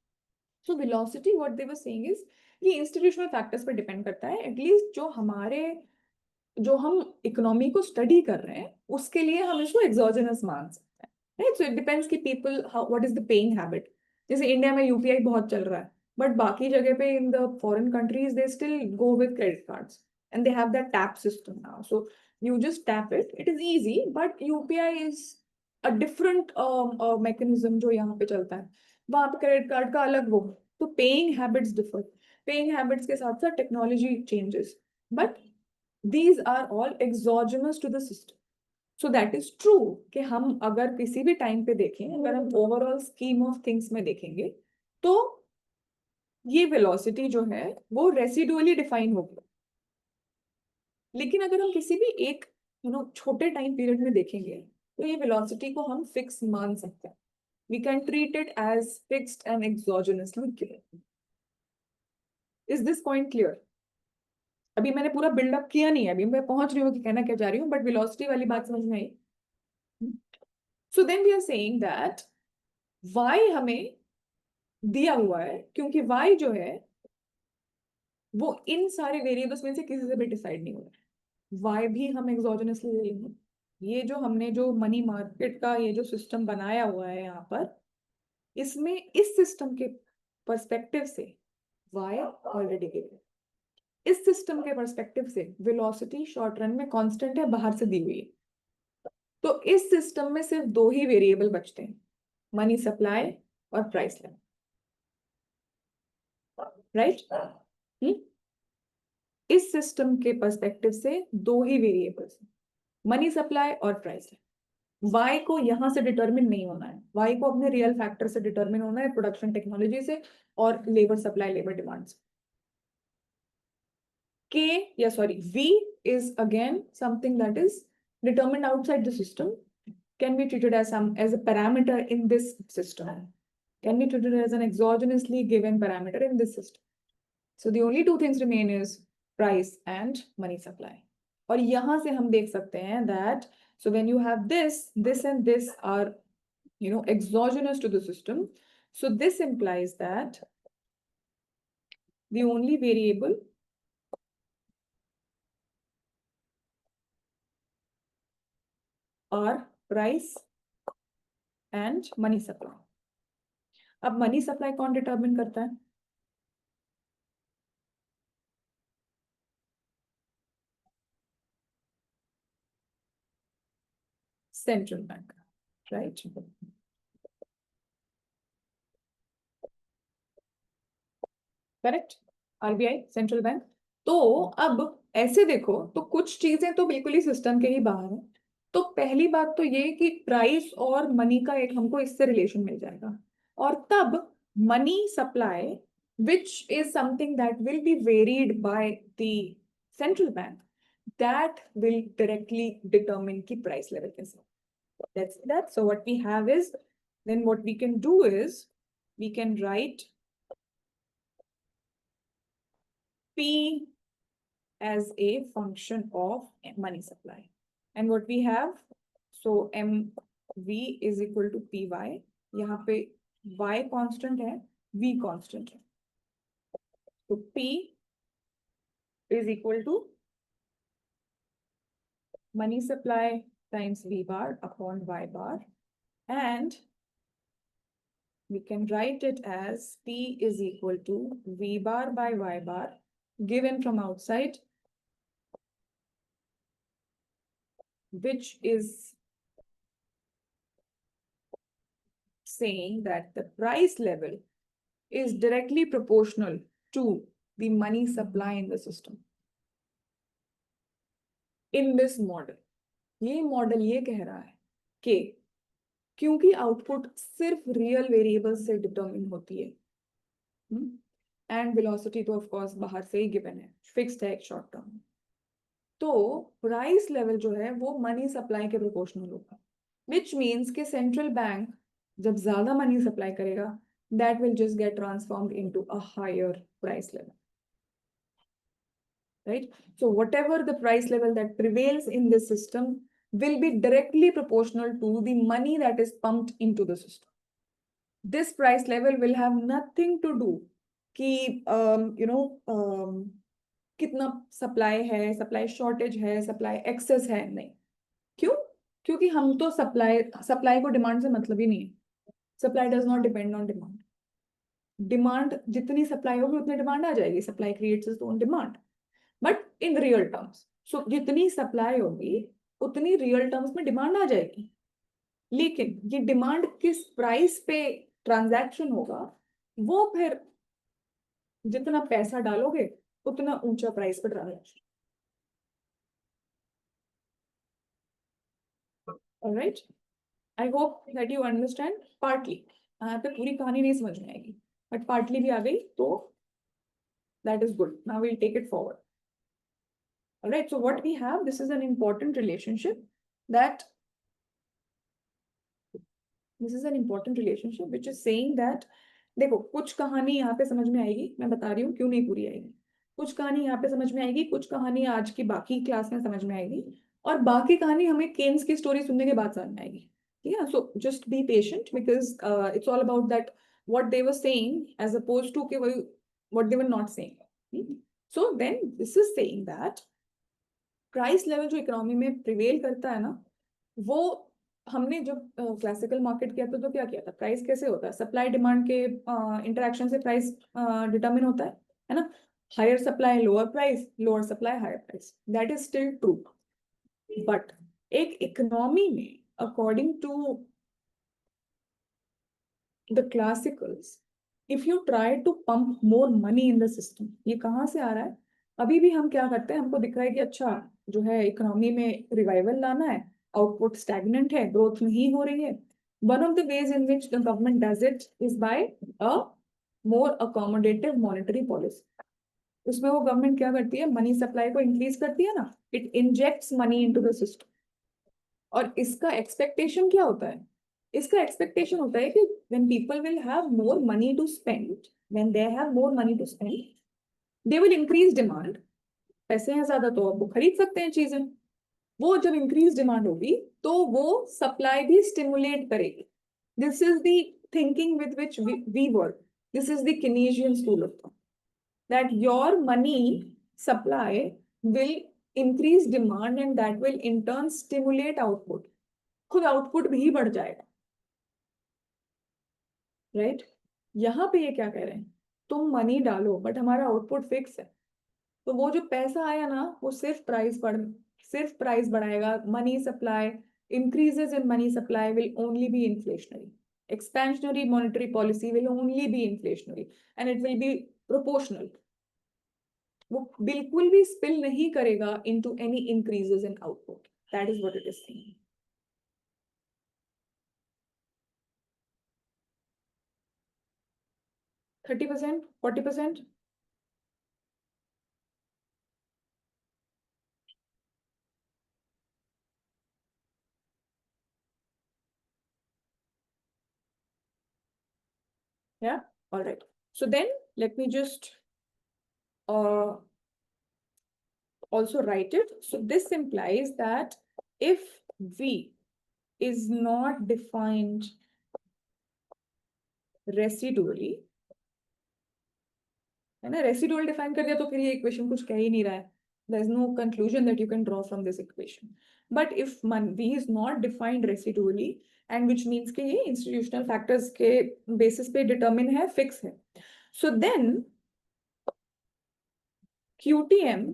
So velocity what they were saying is, ये इंस्टीट्यूशनल फैक्टर्स पर डिपेंड करता है, एटलीस्ट जो हम इकोनॉमी को स्टडी कर रहे हैं उसके लिए हम इसको एक्सोजेनस मान सकते हैं, राइट। सो इट डिपेंड्स कि people how what is the paying habit. जैसे इंडिया में यूपीआई बहुत चल रहा है, बट बाकी जगह पे in the foreign countries they still go with credit cards and they have that tap system now, so you just tap it, it is easy. But UPI is a different mechanism जो यहाँ पे चलता है, वहां पे credit card का अलग वो। तो paying habits differ, paying habits के साथ साथ technology changes, but these are all exogenous to the system. So that is true कि हम अगर किसी भी टाइम पे देखें, अगर हम ओवरऑल स्कीम ऑफ थिंग्स में देखेंगे तो ये वेलोसिटी जो है वो रेसिडुअली डिफाइन होगी। लेकिन अगर हम किसी भी एक छोटे टाइम पीरियड में देखेंगे तो ये वेलोसिटी को हम फिक्स मान सकते हैं। We can treat it as fixed and exogenously given. Is this point clear? अभी मैंने पूरा बिल्डअप किया नहीं है, अभी मैं पहुंच रही हूँ कि कहना क्या चाह रही हूँ, बट वेलोसिटी वाली बात समझ में आई। So then we are saying that y हमें दिया हुआ है, क्योंकि y जो है वो इन सारे वेरिएबल्स में से किसी से भी डिसाइड नहीं हो रहा है। y भी हम एक्सोजेनसली ले लेंगे। ये जो हमने जो मनी मार्केट का ये जो सिस्टम बनाया हुआ है यहाँ पर, इसमें इस सिस्टम के पर्सपेक्टिव से y ऑलरेडी गिवन। इस सिस्टम के पर्सपेक्टिव से वेलोसिटी शॉर्ट रन में कांस्टेंट है, बाहर से दी हुई है। तो इस सिस्टम में सिर्फ दो ही वेरिएबल बचते हैं, मनी सप्लाई और प्राइस लेवल, राइट? इस सिस्टम के पर्सपेक्टिव से दो ही वेरिएबल्स, मनी सप्लाई और प्राइस लेवल। वाई को यहां से डिटरमिन नहीं होना है, वाई को अपने रियल फैक्टर से डिटरमिन होना है, प्रोडक्शन टेक्नोलॉजी से और लेबर सप्लाई लेबर डिमांड से। K, yeah, sorry, V is again something that is determined outside the system, can be treated as a parameter in this system, can be treated as an exogenously given parameter in this system. So the only two things remain is price and money supply. और यहाँ से हम देख सकते हैं that so when you have this and this are exogenous to the system, so this implies that the only variable are price and money supply. अब money supply कौन determine करता है? Central bank, right? Correct, RBI central bank. तो अब ऐसे देखो तो कुछ चीजें तो बिल्कुल ही सिस्टम के ही बाहर है। तो पहली बात तो ये कि प्राइस और मनी का एक हमको इससे रिलेशन मिल जाएगा, और तब money supply which is something that will be varied by the central bank, that will directly determine की प्राइस लेवल कैसे। That's that. So what we have is, then what we can do is we can write P as a function of money supply. And what we have, so MV is equal to PY. यहाँ पे Y constant है, V constant है. So P is equal to money supply times V bar upon Y bar. And we can write it as P is equal to V bar by Y bar given from outside, which is saying that the price level is directly proportional to the money supply in the system. In this model, ये model ये कह रहा है कि क्योंकि output सिर्फ real variables से determine होती है, एंड वेलोसिटी तो ऑफ कोर्स बाहर से ही गिवन है, फिक्स्ड है एक शॉर्ट टर्म, तो प्राइस लेवल जो है वो मनी सप्लाई के प्रोपोर्शनल होगा, विच मीन्स कि सेंट्रल बैंक जब ज्यादा मनी सप्लाई करेगा, that will just get transformed into a higher price level, right? So whatever the price level that prevails in this system will be directly proportional to the money that is pumped into the system. This price level will have nothing to do कि कितना supply है, supply shortage है, supply access है, नहीं। क्यों? क्योंकि हम तो सप्लाई को डिमांड से मतलब ही नहीं है। Supply does not depend on demand. Demand जितनी सप्लाई होगी उतनी डिमांड आ जाएगी, supply creates its own demand, but in real terms. So जितनी सप्लाई होगी उतनी रियल टर्म्स में डिमांड आ जाएगी, लेकिन ये डिमांड किस प्राइस पे ट्रांजैक्शन होगा, वो फिर जितना पैसा डालोगे उतना ऊंचा प्राइस पे transaction. Alright, I hope that you understand partly. यहाँ पे पूरी कहानी नहीं समझ में आएगी, बट पार्टली भी आ गई तो that is good. Now we'll take it forward. All right, so what we have, this is an important relationship which is saying that, देखो कुछ कहानी यहाँ पे समझ में आएगी, मैं बता रही हूँ क्यों नहीं पूरी आएगी। कुछ कहानी यहाँ पे समझ में आएगी, कुछ कहानी आज की बाकी क्लास में समझ में आएगी, और बाकी कहानी हमें केन्स की स्टोरी सुनने के बाद समझ में आएगी Yeah, so just be patient because it's all about that what they were saying as opposed to what they were not saying. So then this is saying that price level जो economy में prevail करता है ना, वो हमने जब classical market किया था तो क्या किया था, प्राइस कैसे होता है, सप्लाई डिमांड के इंटरेक्शन से प्राइस डिटरमिन होता है ना, higher supply lower price, lower supply higher price, that is still true. But एक इकोनॉमी में according to the classicals, if you try to pump more money in the system, ये कहाँ से आ रहा है, अभी भी हम क्या करते हैं, हमको दिख रहा है कि अच्छा जो है इकोनॉमी में रिवाइवल लाना है, आउटपुट स्टैग्नेंट है, ग्रोथ नहीं हो रही है. One of the ways in which the government does it is by a more accommodative monetary policy. उसमें वो गवर्नमेंट क्या करती है, मनी सप्लाई को इंक्रीज करती है ना, it injects money into the system. और इसका एक्सपेक्टेशन क्या होता है, इसका एक्सपेक्टेशन होता है कि when people will have more money to spend, when they have more money to spend, they will increase demand. पैसे हैं ज्यादा तो वो खरीद सकते हैं चीजें. वो जब इंक्रीज डिमांड होगी तो वो सप्लाई भी स्टिमुलेट करेगी. This is the thinking with which we work. This is the Keynesian school of thought, that your money supply will increase demand and that will in turn stimulate output. खुद output भी बढ़ जाएगा, right? यहाँ पे ये क्या कह रहे हैं, तुम मनी डालो बट हमारा आउटपुट फिक्स है. तो वो जो पैसा आया ना, वो सिर्फ प्राइस बढ़ाएगा. Money supply increases in money supply will only be inflationary. Expansionary monetary policy will only be inflationary and it will be proportional. वो बिल्कुल भी spill नहीं करेगा into any increases in output. That is what it is saying. 30%, 40%. Yeah, all right. So then let me just also write it. So this implies that if V is not defined residually, है ना, residual define कर दिया तो फिर ये equation कुछ कह ही नहीं रहा है. There is no conclusion that you can draw from this equation. But if V is not defined residually, and which means कि ये institutional factors के basis पे determine है, fix है. So then QTM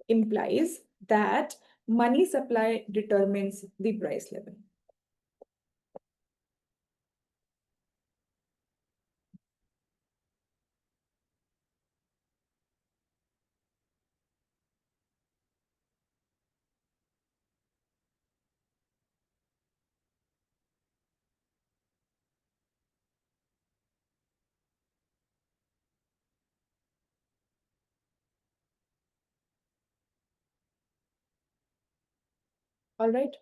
implies that money supply determines the price level. All right.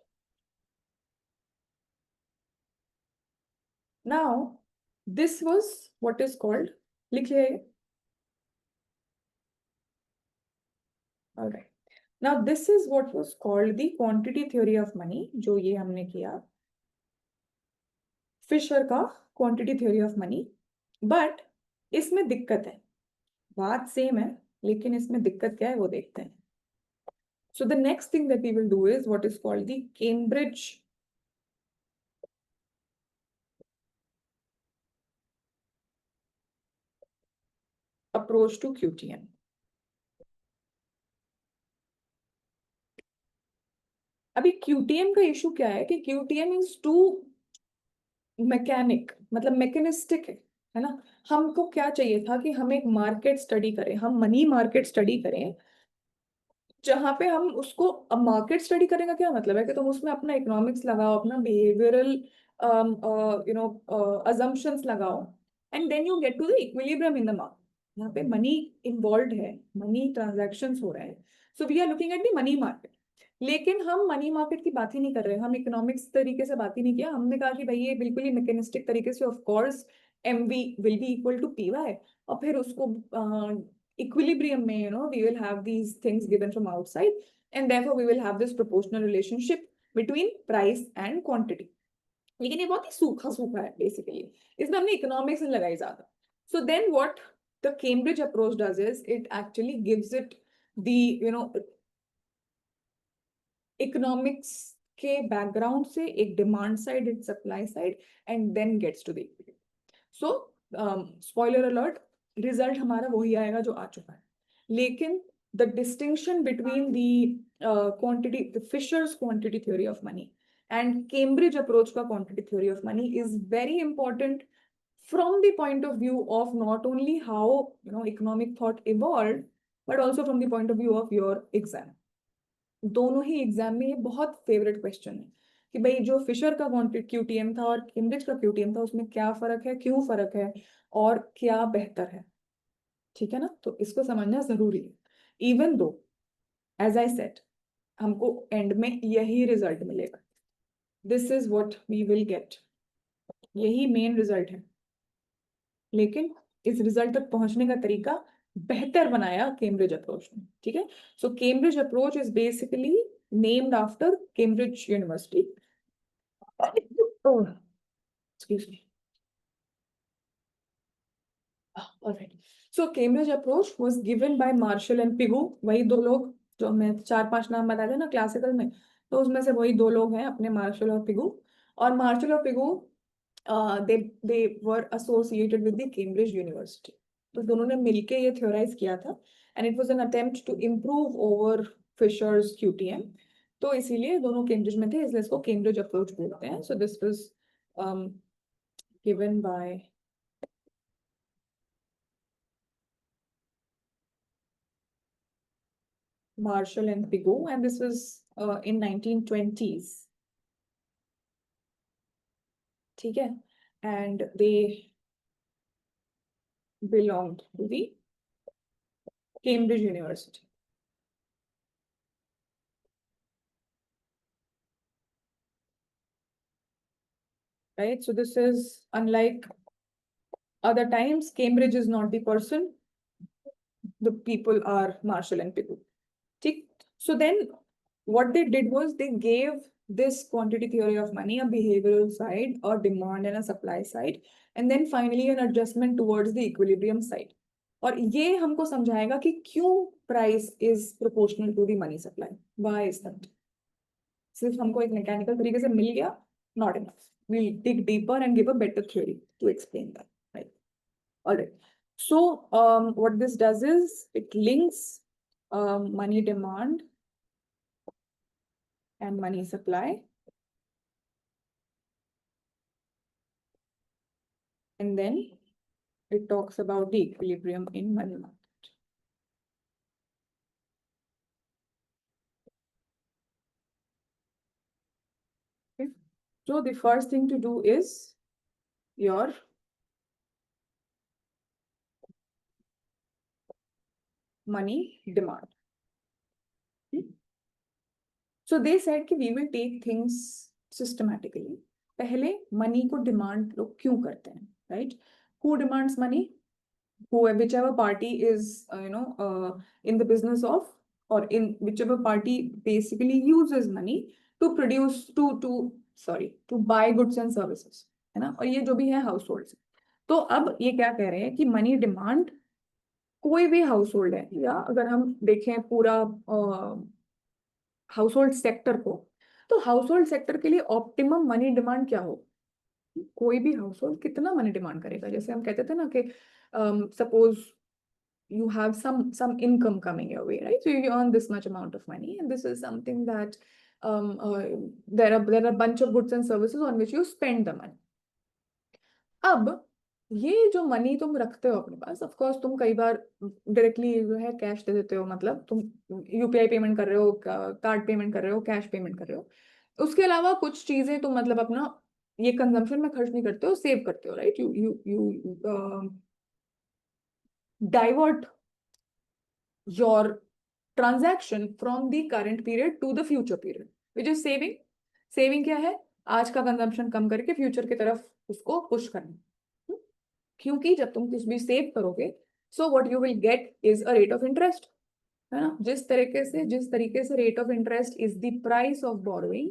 Now, this was what is called, लिख लिया ये? All right. Now, this is what was called the quantity theory of money, जो ये हमने किया. Fisher का quantity theory of money. But इसमें दिक्कत है, बात सेम है लेकिन इसमें दिक्कत क्या है वो देखते हैं. So the next thing that we will do is what is called the Cambridge approach to QTM. अभी QTM का इशू क्या है कि QTM is too मैकेनिक, मतलब मैकेनिस्टिक है ना. हमको क्या चाहिए था कि हम एक मार्केट स्टडी करें, हम मनी मार्केट स्टडी करें, जहां पे हम उसको, मार्केट स्टडी करने का क्या मतलब है कि तुम उसमें अपना इकोनॉमिक्स लगाओ, अपना बिहेवियरल अजम्पशंस लगाओ, and then you get to the equilibrium in the market. यहाँ पे मनी इन्वॉल्व है, मनी ट्रांजैक्शंस हो रहे हैं. So we are looking at the money market. लेकिन हम मनी मार्केट की बात ही नहीं कर रहे, हम इकोनॉमिक्स तरीके से बात ही नहीं किया. हमने कहा कि भाई ये बिल्कुल ही मैकेनिस्टिक तरीके से, of course MV will be equal to PY, और फिर उसको equilibrium में, we will have these things given from outside, and therefore we will have this proportional relationship between price and quantity. लेकिन ये बहुत ही सूखा सूखा है basically. इसमें हमने economics नहीं लगाई ज्यादा. So then what the Cambridge approach does is it actually gives it the economics के background से एक demand side, एक supply side, and then gets to the equilibrium. So spoiler alert, result हमारा वही आएगा जो आ चुका है. लेकिन the distinction between the quantity, the Fisher's quantity theory of money and Cambridge approach का quantity theory of money is very important from the point of view of not only how economic thought evolved, but also from the point of view of your exam. दोनों ही exam में ये बहुत favourite question है कि भाई जो Fisher का क्यूटीएम था और कैम्ब्रिज का क्यूटीएम था उसमें क्या फर्क है, क्यों फर्क है और क्या बेहतर है. ठीक है ना. तो इसको समझना जरूरी है. Even though as I said हमको एंड में यही रिजल्ट मिलेगा. This is what we will get. यही मेन रिजल्ट है. लेकिन इस रिजल्ट तक पहुंचने का तरीका बेहतर बनाया कैम्ब्रिज अप्रोच ने. ठीक है. So Cambridge approach is basically named after Cambridge university. Excuse me. Alright. So Cambridge approach was given by Marshall and Pigou. वही दो लोग जो मैं 4-5 नाम बताए थे ना क्लासिकल में, तो उसमें से वही दो लोग हैं अपने मार्शल और पिगू. और मार्शल और Pigou they were associated with the Cambridge University. तो दोनों ने मिलके ये theorize किया था and it was an attempt to improve over Fisher's QTM. तो इसीलिए दोनों कैम्ब्रिज में थे, इसलिए इसको कैम्ब्रिज अप्रोच बोलते हैं. So this was given by Marshall and Pigou, and this was in 1920s. ठीक है. And they belonged to the Cambridge University. Right. So this is unlike other times. Cambridge is not the person. The people are Marshall and Pigou. ठीक. So then what they did was they gave this quantity theory of money a behavioral side, a demand and a supply side, and then finally an adjustment towards the equilibrium side. और ये हमको समझाएगा कि क्यों price is proportional to the money supply. Why is that? सिर्फ हमको एक mechanical तरीके से मिल गया, not enough. We'll dig deeper and give a better theory to explain that. Right. All right. So what this does is it links money demand and money supply. And then it talks about the equilibrium in money market. Okay. So the first thing to do is your money demand. So they said कि we will take things systematically. पहले money को demand लोग क्यों करते हैं, right? Who demands money? Whichever party is in the business of, or in whichever party basically uses money to produce to buy goods and services, है ना. और ये जो भी है households. तो अब ये क्या कह रहे हैं कि money demand कोई भी household है, या अगर हम देखें पूरा हाउसहोल्ड सेक्टर को, तो हाउसहोल्ड सेक्टर के लिए ऑप्टिमम मनी डिमांड क्या हो. कोई भी हाउसहोल्ड कितना मनी डिमांड करेगा. जैसे हम कहते थे ना कि suppose you have some income coming your way, right? So you earn this much amount of money, and this is something that there are a bunch of goods and services on which you spend the money. अब ये जो money तुम रखते हो अपने पास, of course तुम कई बार directly जो है कैश दे देते हो, मतलब तुम यूपीआई पेमेंट कर रहे हो, कार्ड पेमेंट कर रहे हो, कैश पेमेंट कर रहे हो. उसके अलावा कुछ चीजें तुम मतलब अपना ये कंजम्पशन में खर्च नहीं करते हो, सेव करते हो, right. You divert your transaction from the current period to the future period, which is saving. Saving क्या है? आज का कंजम्पशन कम करके फ्यूचर की तरफ उसको पुश करना. क्योंकि जब तुम कुछ भी सेव करोगे, so what you will get is a rate of interest, है ना. जिस तरीके से rate of interest is the price of borrowing,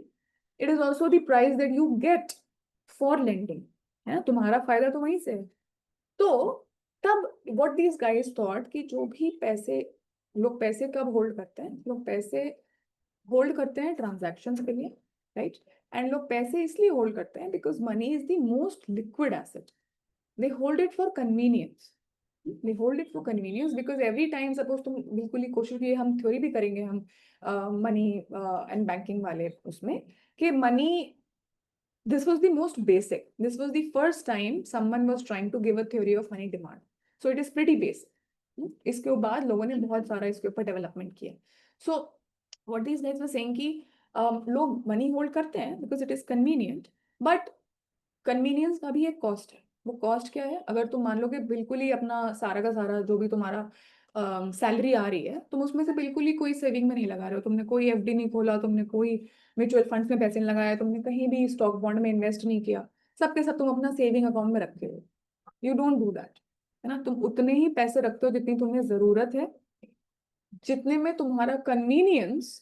it is also the price that you get for lending, है ना, तुम्हारा फायदा तो वहीं से है। तो तब what these guys thought कि जो भी पैसे लोग पैसे कब होल्ड करते हैं, लोग पैसे होल्ड करते हैं ट्रांजैक्शंस के लिए, राइट, एंड लोग पैसे इसलिए होल्ड करते हैं because money is the most liquid asset, they hold it for convenience, they hold it for convenience because every time suppose तुम बिल्कुल ही कोशिश, ये हम थ्योरी भी करेंगे हम मनी एंड बैंकिंग वाले उसमें, कि money, this was the most basic, this was the first time someone was trying to give a theory of money demand, so it is pretty basic। इसके बाद लोगों ने बहुत सारा इसके ऊपर डेवलपमेंट किया। So what is guys was saying कि लोग मनी होल्ड करते हैं because it is convenient, but convenience का भी एक कॉस्ट है। वो कॉस्ट क्या है, अगर तुम मान लो कि बिल्कुल ही अपना सारा का सारा जो भी तुम्हारा सैलरी आ रही है, तुम उसमें से बिल्कुल ही कोई सेविंग में नहीं लगा रहे हो, तुमने कोई एफडी नहीं खोला, तुमने कोई म्यूचुअल फंड्स में पैसे नहीं लगाए, तुमने कहीं भी स्टॉक बॉन्ड में इन्वेस्ट नहीं किया, सब के सब तुम अपना सेविंग अकाउंट में रखते हो, यू डोंट डू दैट, है ना, तुम उतने ही पैसे रखते हो जितनी तुम्हें जरूरत है, जितने में तुम्हारा convenience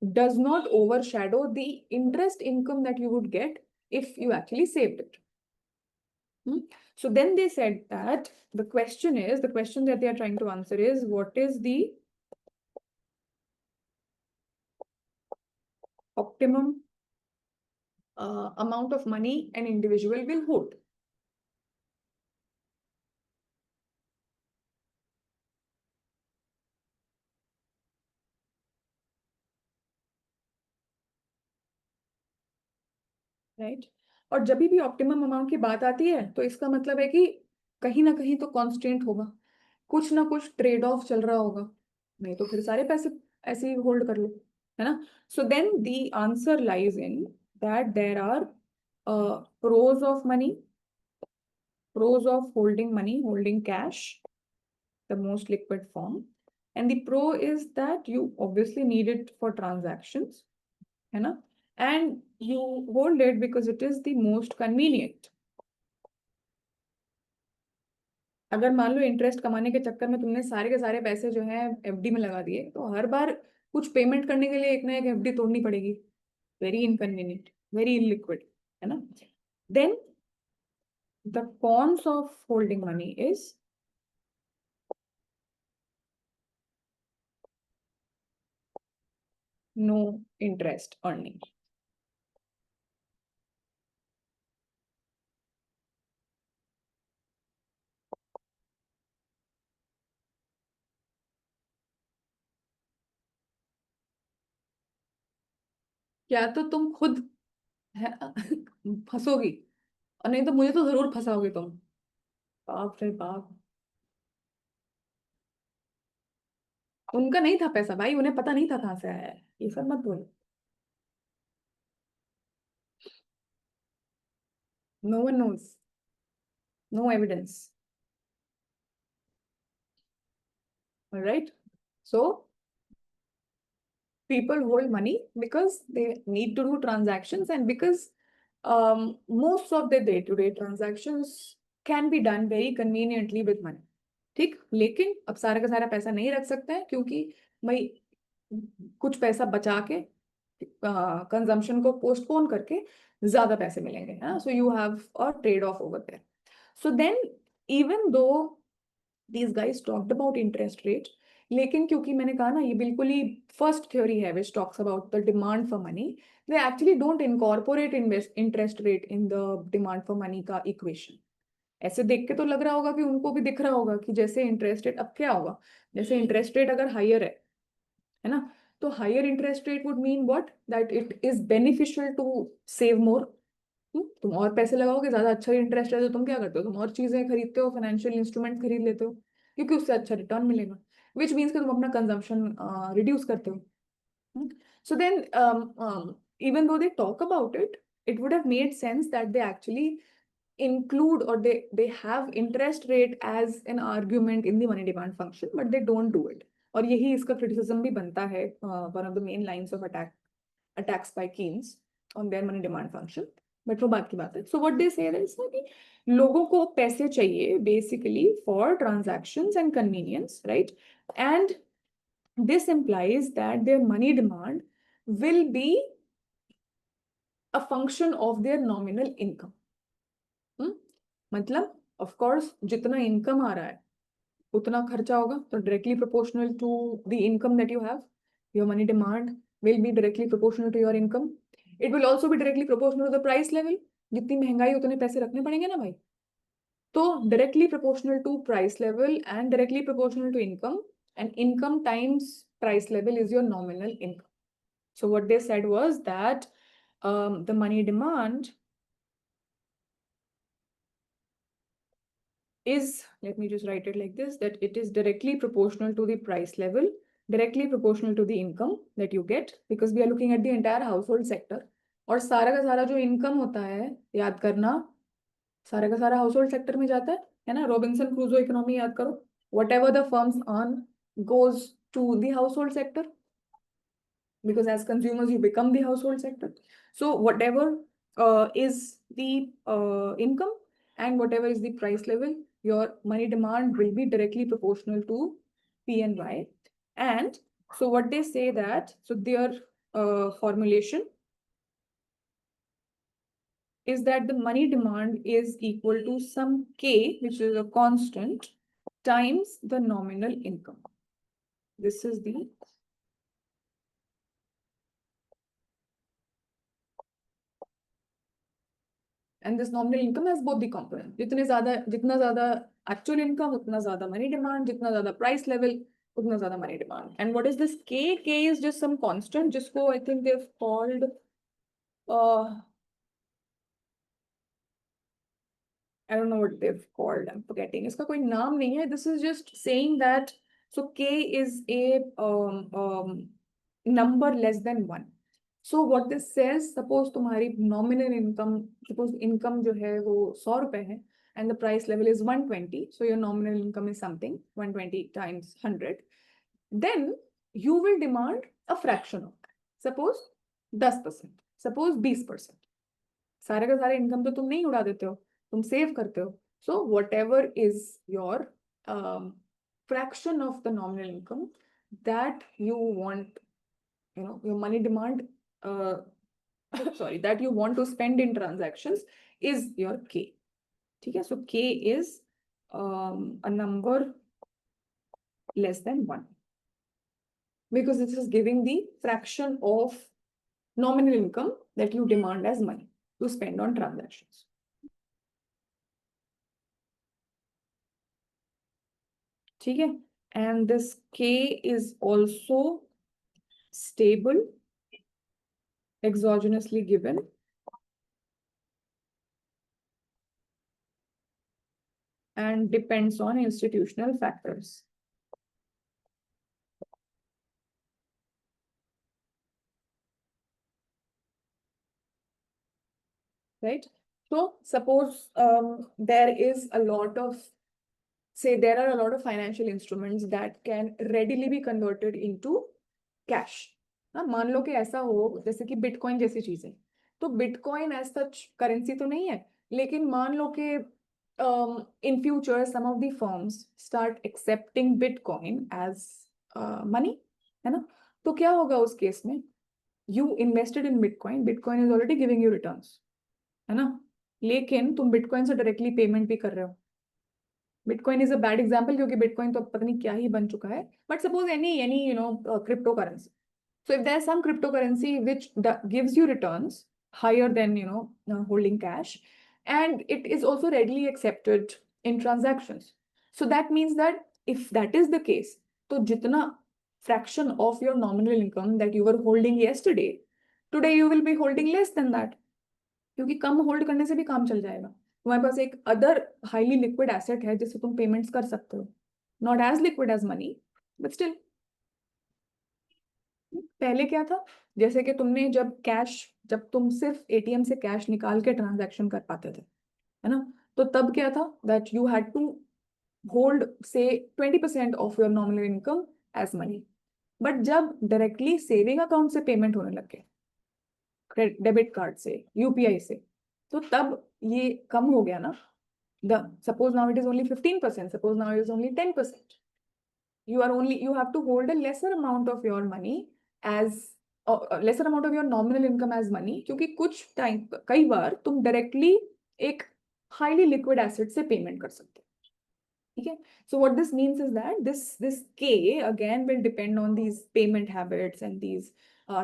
does not overshadow the interest income that you would get if you actually saved it। So then they said that the question that they are trying to answer is, what is the optimum amount of money an individual will hold? Right, और जब भी optimum amount की बात आती है तो इसका मतलब है कि कहीं ना कहीं तो कॉन्स्टेंट होगा, कुछ ना कुछ ट्रेड ऑफ चल रहा होगा, नहीं तो फिर सारे पैसे ऐसे ही होल्ड कर लो, है ना। So then the answer lies in that there are pros of money, pros of holding money, holding cash, the most liquid form, and the pro is that you obviously need it for transactions, है ना, and you hold it because it is the most convenient। अगर मान लो interest कमाने के चक्कर में तुमने सारे के सारे पैसे जो है एफडी में लगा दिए, तो हर बार कुछ पेमेंट करने के लिए एक ना एक एफडी तोड़नी पड़ेगी, वेरी इनकन्वीनियंट, वेरी इनलिक्विड, है ना। Then the cons of holding money is no interest earning. क्या तो तुम खुद फंसोगी, और नहीं तो मुझे तो जरूर फंसाओगे तुम, बाप रे बाप। उनका नहीं था पैसा भाई, उन्हें पता नहीं था कहाँ से आया है, ये सब मत बोलो। No one knows, no evidence, right. So people hold money because they need to do transactions, and because most of the day-to-day transactions can be done very conveniently with money। ठीक, लेकिन अब सारा का सारा पैसा नहीं रख सकते हैं, क्योंकि भाई कुछ पैसा बचा के कंजम्पशन को पोस्टपोन करके ज्यादा पैसे मिलेंगे, है, so you have a trade off over there. So then even though these guys talked about interest rate, लेकिन क्योंकि मैंने कहा ना ये बिल्कुल ही फर्स्ट थ्योरी है which talks about the demand for money, they actually don't incorporate interest rate in the demand for money का equation। ऐसे देख के तो लग रहा होगा कि उनको भी दिख रहा होगा कि जैसे इंटरेस्ट रेट, अब क्या होगा, जैसे इंटरेस्ट रेट अगर हायर है ना, तो higher interest rate would mean what, that it is beneficial to save more. तुम और पैसे लगाओगे, ज्यादा अच्छा इंटरेस्ट है तो तुम क्या करते हो, तुम और चीजें खरीदते हो, फाइनेंशियल इंस्ट्रूमेंट खरीद लेते हो, क्योंकि उससे अच्छा रिटर्न मिलेगा, विच मीन्स कि तुम अपना कंजम्पशन रिड्यूस करते हो। So then even though they talk about it, it would have made sense that they actually include, or they have interest rate as an argument in the money demand function, but they don't do it। और यही इसका criticism भी बनता है, one of the main lines of attacks by Keynes on their money demand function, but वो बात की बात है। So what they say is कि लोगों को पैसे चाहिए basically for transactions and convenience, right, and this implies that their money demand will be a function of their nominal income. मतलब of course जितना income आ रहा है उतना खर्चा होगा, तो directly proportional to the income that you have. Your money demand will be directly proportional to your income. It will also be directly proportional to the price level. जितनी महंगाई उतने पैसे रखने पड़ेंगे ना भाई. तो directly proportional to price level and directly proportional to income, and income times price level is your nominal income. So what they said was that the money demand is, let me just write it like this, that it is directly proportional to the price level, directly proportional to the income that you get, because we are looking at the entire household sector. और सारा का सारा जो income होता है, याद करना, सारा का सारा household sector में जाता है ना? Robinson Crusoe economy याद करो. Whatever the firms earn goes to the household sector, because as consumers you become the household sector. So whatever is the income and whatever is the price level, your money demand will be directly proportional to P and Y. And so what they say that, so their formulation is that the money demand is equal to some K, which is a constant, times the nominal income. This is the and this nominal income has both the components. जितना ज़्यादा actual income, उतना ज़्यादा money demand, जितना ज़्यादा price level, उतना ज़्यादा money demand. And what is this K? K is just some constant, जिसको I think they've called I don't know what they've called. I'm forgetting. इसका कोई नाम नहीं है. This is just saying that so K is a number less than 1. So what this says, suppose तुम्हारी nominal income, suppose income जो है वो 100 रुपए है and the price level is 120. So your nominal income is something 120 times 100. Then you will demand a fraction of that. Suppose 10%. Suppose 20%. सारे का सारा income तो तुम नहीं उड़ा देते हो, तुम save करते हो. So whatever is your fraction of the nominal income that you want, your money demand, sorry, that you want to spend in transactions is your K. Okay, so K is a number less than 1, because this is giving the fraction of nominal income that you demand as money to spend on transactions. Okay, and this K is also stable, exogenously given, and depends on institutional factors. Right? So suppose there is a lot of, say there are a lot of financial instruments that can readily be converted into cash. हाँ, मान लो कि ऐसा हो जैसे कि bitcoin जैसी चीजें, तो बिटकॉइन एज सच करेंसी तो नहीं है, लेकिन मान लो कि in future some of the firms start accepting bitcoin as money, है ना? तो क्या होगा उस केस में? You invested in bitcoin, bitcoin is already giving you returns, है ना? लेकिन तुम बिटकॉइन से डायरेक्टली पेमेंट भी कर रहे हो. Bitcoin is a bad example क्योंकि बिटकॉइन तो पता नहीं क्या ही बन चुका है, but suppose any crypto currency. So if there's some cryptocurrency which gives you returns higher than holding cash, and it is also readily accepted in transactions, so that means that if that is the case, तो जितना fraction of your nominal income that you were holding yesterday, today you will be holding less than that, क्योंकि कम hold करने से भी काम चल जाएगा. तुम्हारे पास एक अदर हाईली लिक्विड एसेट है जिससे तुम पेमेंट्स कर सकते हो, not as liquid as money but still. पहले क्या था, जैसे कि तुमने जब तुम सिर्फ एटीएम से कैश निकाल के ट्रांजैक्शन कर पाते थे, है ना? तो तब क्या था, that you had to hold से 20% of your nominal income as money. But जब डायरेक्टली सेविंग अकाउंट से पेमेंट होने लगे, डेबिट कार्ड से, यूपीआई से, तो तब ये कम हो गया ना. Suppose now it is only 15%, suppose now it is only 10%. You have to hold a lesser amount of your money as lesser amount of your nominal income as money, क्योंकि कुछ टाइम कई बार तुम डायरेक्टली एक highly liquid asset से payment कर सकते हो, ठीक है. So what this means is that this K again will depend on these payment habits and these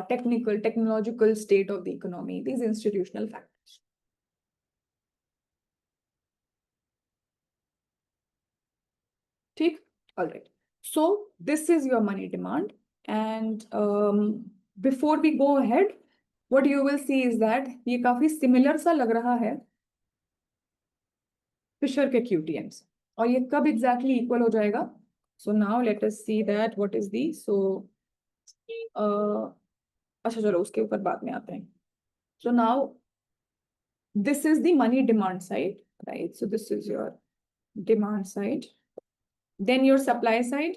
technological state of the economy, these institutional factors. ठीक, all right. So this is your money demand, and before we go ahead, what you will see is that ये काफी similar सा लग रहा है Fisher के QTM से, और ये कब exactly equal हो जाएगा? So now let us see that what is the अच्छा चलो उसके ऊपर बाद में आते हैं. So now this is the money demand side, right? So this is your demand side. Then your supply side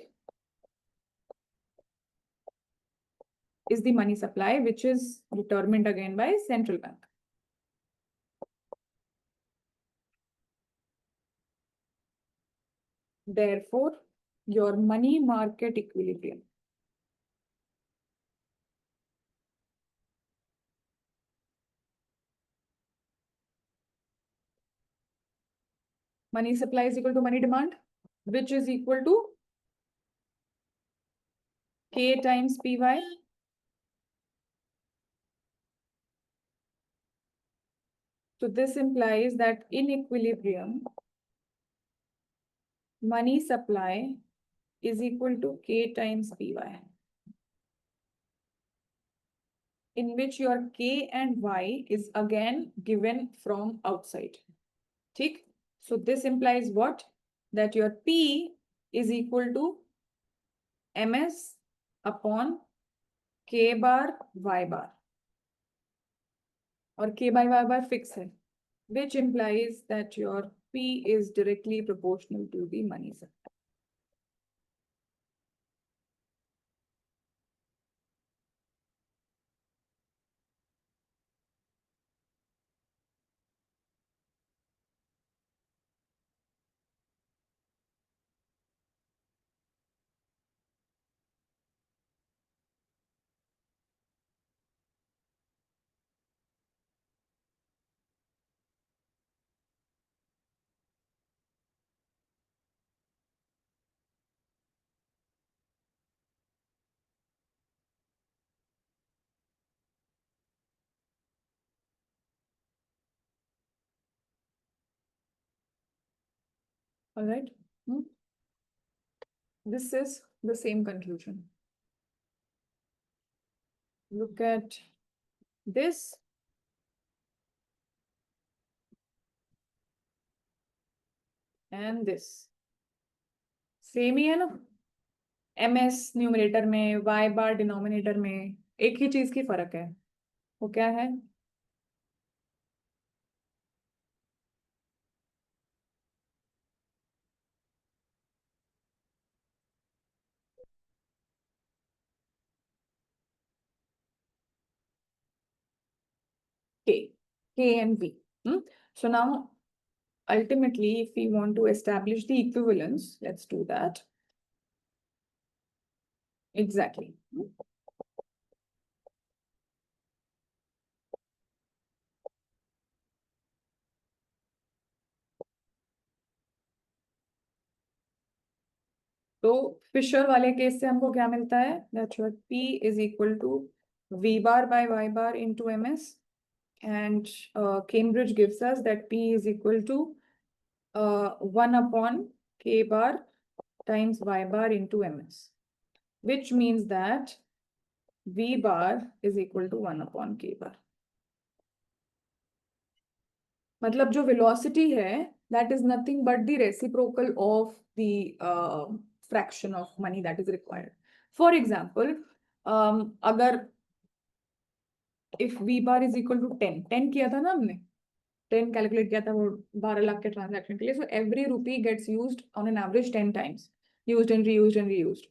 is the money supply, which is determined again by central bank. Therefore, your money market equilibrium. Money supply is equal to money demand, which is equal to K times PY. So this implies that in equilibrium, money supply is equal to K times PY, in which your K and Y is again given from outside. ठीक? So this implies what? That your P is equal to MS upon K bar Y bar. Or K by Y bar fixed है, which implies that your P is directly proportional to the money supply. All right. This is the same conclusion. Look at this. And this. Same ही है ना? MS numerator में, Y बार denominator में, एक ही चीज की फर्क है. वो क्या है? K and V. So now, ultimately, if we want to establish the equivalence, let's do that. Exactly. तो फिशर वाले केस से हमको क्या मिलता है? That your P is equal to V bar by Y bar into MS, and Cambridge gives us that P is equal to 1 upon K bar times Y bar into MS, which means that V bar is equal to 1 upon K bar. मतलब जो velocity है, that is nothing but the reciprocal of the fraction of money that is required. For example, अगर if V bar is equal to 10 किया था ना हमने, 10 calculate किया था वो 12 लाख के ट्रांजैक्शन के लिए. So every rupee gets used on an average 10 times, used and reused and reused.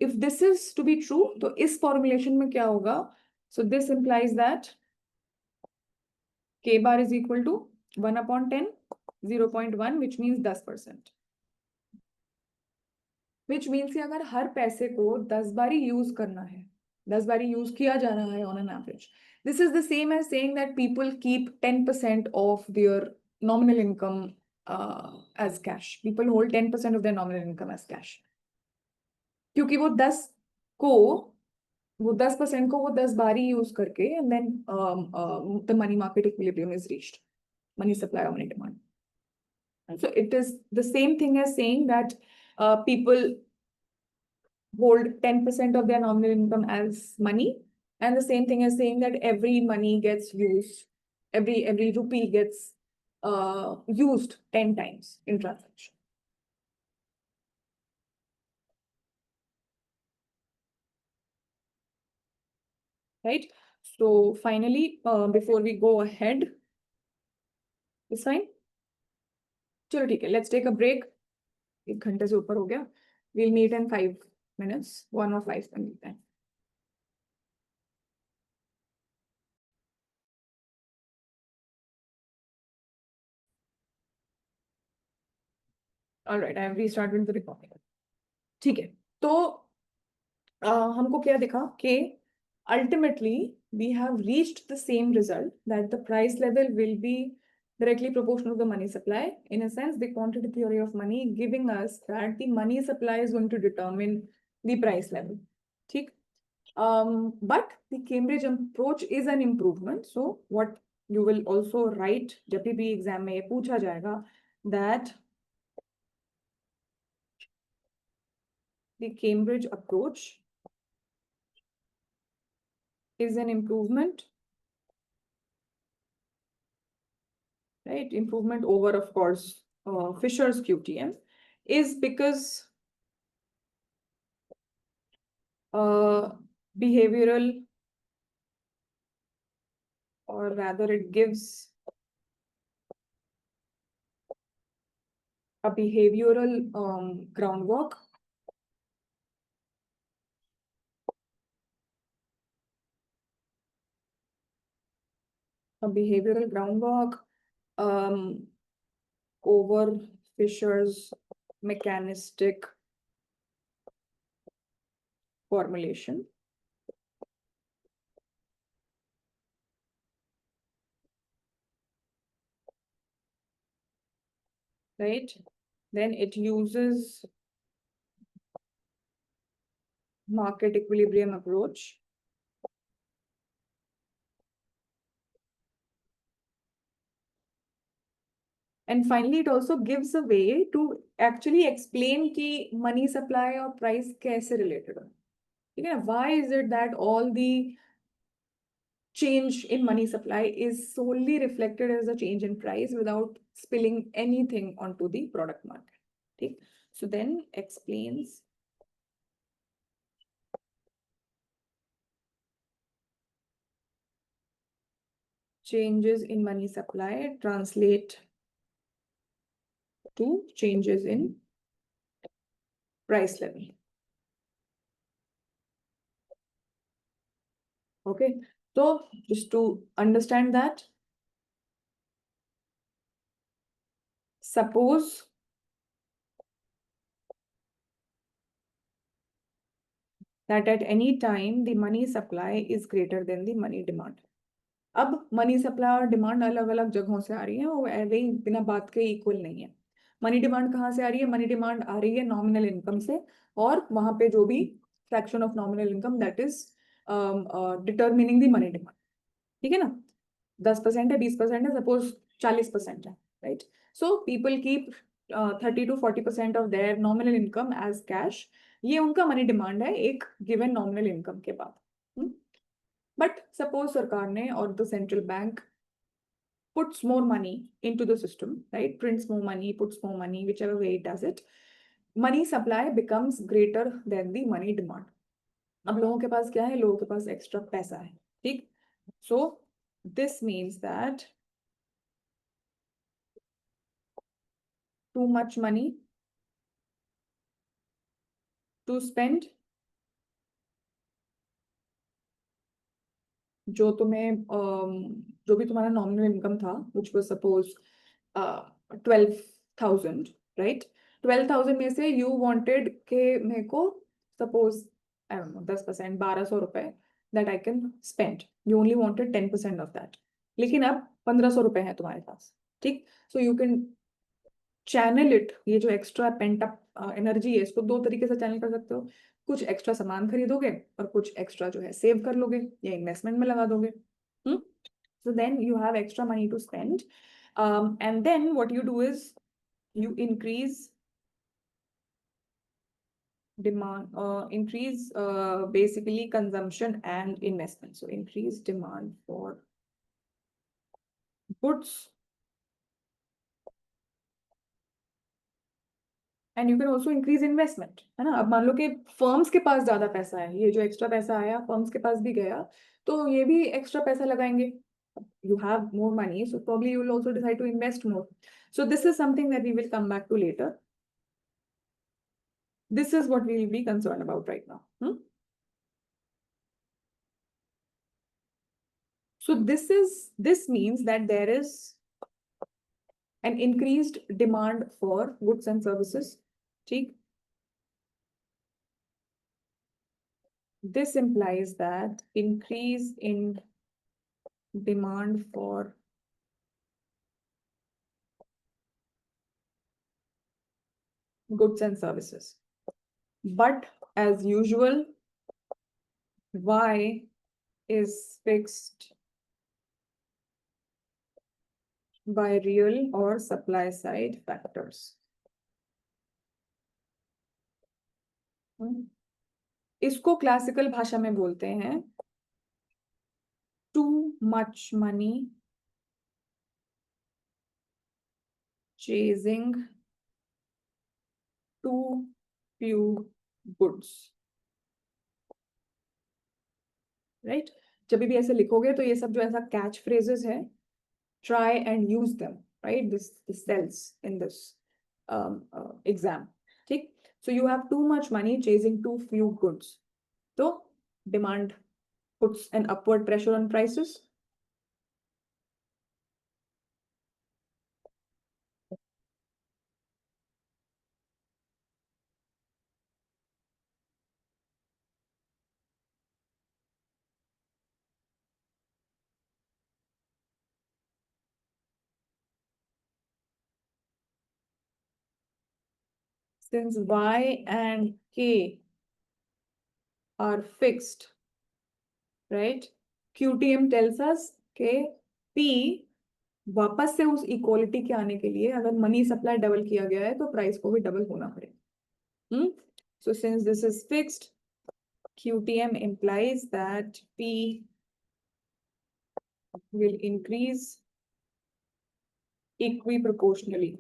If this is to be true, तो इस formulation में क्या होगा? So this implies that K bar is equal to 1 upon 10, 0.1, which means 10%. Which means कि अगर हर पैसे को 10 बार ही use करना है, 10 बारी यूज किया जा रहा है on an average. This is the same as saying that people keep 10% of their nominal income as cash. People hold 10% of their nominal income as cash. क्योंकि वो 10% को वो 10 बारी यूज करके and then the money market equilibrium is reached. Money supply or money demand. So it is the same thing as saying that people hold 10% of their nominal income as money, and the same thing as saying that every money gets used, every rupee gets used 10 times in transaction. Right? So finally, before we go ahead, it's fine. चलो ठीक है, let's take a break. 1 घंटे से ऊपर हो गया. We'll meet in 5 minutes. 1 or 5 का मिलते हैं. All right, I have restarted the recording. ठीक है, तो हमको क्या दिखा कि ultimately we have reached the same result, that the price level will be directly proportional to the money supply. In a sense, the quantity theory of money giving us that the money supply is going to determine the price level. ठीक? But the Cambridge approach is an improvement. So what you will also write जब भी exam में ये पूछा जाएगा that the Cambridge approach is an improvement, right? Improvement over, of course, Fisher's QTM is because behavioral, or rather it gives a behavioral groundwork. A behavioral groundwork over Fisher's mechanistic formulation. Right? Then it uses market equilibrium approach. And finally, it also gives a way to actually explain कि money supply और price कैसे related है. ठीक है ना? Why is it that all the change in money supply is solely reflected as a change in price without spilling anything onto the product market? ठीक? So then explains changes in money supply translate to changes in price level. Okay, so just to understand that, suppose that at any time the money supply is greater than the money demand. अब money supply और demand अलग अलग जगहों से आ रही है, वो ऐसे ही बिना बात के इक्वल नहीं है. मनी डिमांड कहाँ से आ रही है? मनी डिमांड आ रही है नॉमिनल इनकम से, और वहां पे जो भी fraction of nominal income that is determining the money demand. ठीक है ना? 10% है, 20% है, सपोज 40% है, right? So people keep 30 to 40% of their nominal income as cash. ये उनका मनी डिमांड है एक गिवन नॉमिनल इनकम के बाद. But suppose सरकार ने or the central bank puts more money into the system, right? Prints more money, puts more money, whichever way it does it. Money supply becomes greater than the money demand. अब लोगों के पास क्या है? लोगों के पास extra पैसा है. ठीक? So this means that too much money to spend, जो तुम्हें जो भी तुम्हारा नॉमिनल इनकम था, which was suppose 12,000, right? 12,000 में से you wanted के मेरे को suppose I don't know 10%, 1200 रुपए that I can spend. You only wanted 10% of that. लेकिन अब 1500 रुपए है तुम्हारे पास, ठीक? So you can channel it, ये जो एक्स्ट्रा पेंट अप एनर्जी है इसको दो तरीके से चैनल कर सकते हो। कुछ एक्स्ट्रा सामान खरीदोगे और कुछ एक्स्ट्रा जो है सेव कर लोगे या इन्वेस्टमेंट में लगा दोगे। So then you have extra money to spend, and then what you do is you increase demand, increase basically consumption and investment. So increase demand for goods, and you can also increase investment, है ना? अब मान लो कि firms के पास ज्यादा पैसा है, ये जो एक्स्ट्रा पैसा आया फर्म्स के पास भी गया, तो ये भी एक्स्ट्रा पैसा लगाएंगे। You have more money, so probably you will also decide to invest more. So this is something that we will come back to later. This is what we will be concerned about right now. So this means that there is an increased demand for goods and services. ठीक? This implies that increase in demand for goods and services. But as usual, Y is fixed by real or supply side factors. इसको classical भाषा में बोलते हैं too much money chasing too few goods. Right? जब भी ऐसे लिखोगे तो ये सब जो ऐसा कैच फ्रेजेस है, try and use them, right? This sells in this exam. ठीक? So you have too much money chasing too few goods. So demand puts an upward pressure on prices. Since Y and K are fixed, right? QTM tells us के P वापस से उस equality के आने के लिए अगर मनी सप्लाई डबल किया गया है तो प्राइस को भी डबल होना पड़ेगा। So since this is fixed, QTM implies that P will increase equiproportionally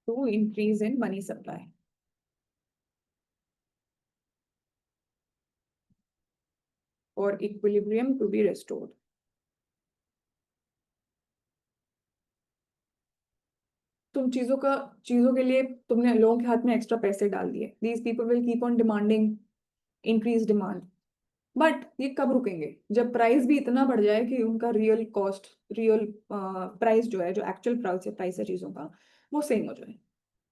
to increase in money supply. For equilibrium to be restored. चीजों के लिए तुमने लोगों के हाथ में एक्स्ट्रा पैसे डाल दिए। These people will keep on demanding increased demand. But ये कब रुकेंगे? जब प्राइस भी इतना बढ़ जाए कि उनका रियल प्राइस जो है, जो एक्चुअल प्राइस है चीजों का, वो सेम हो जाए,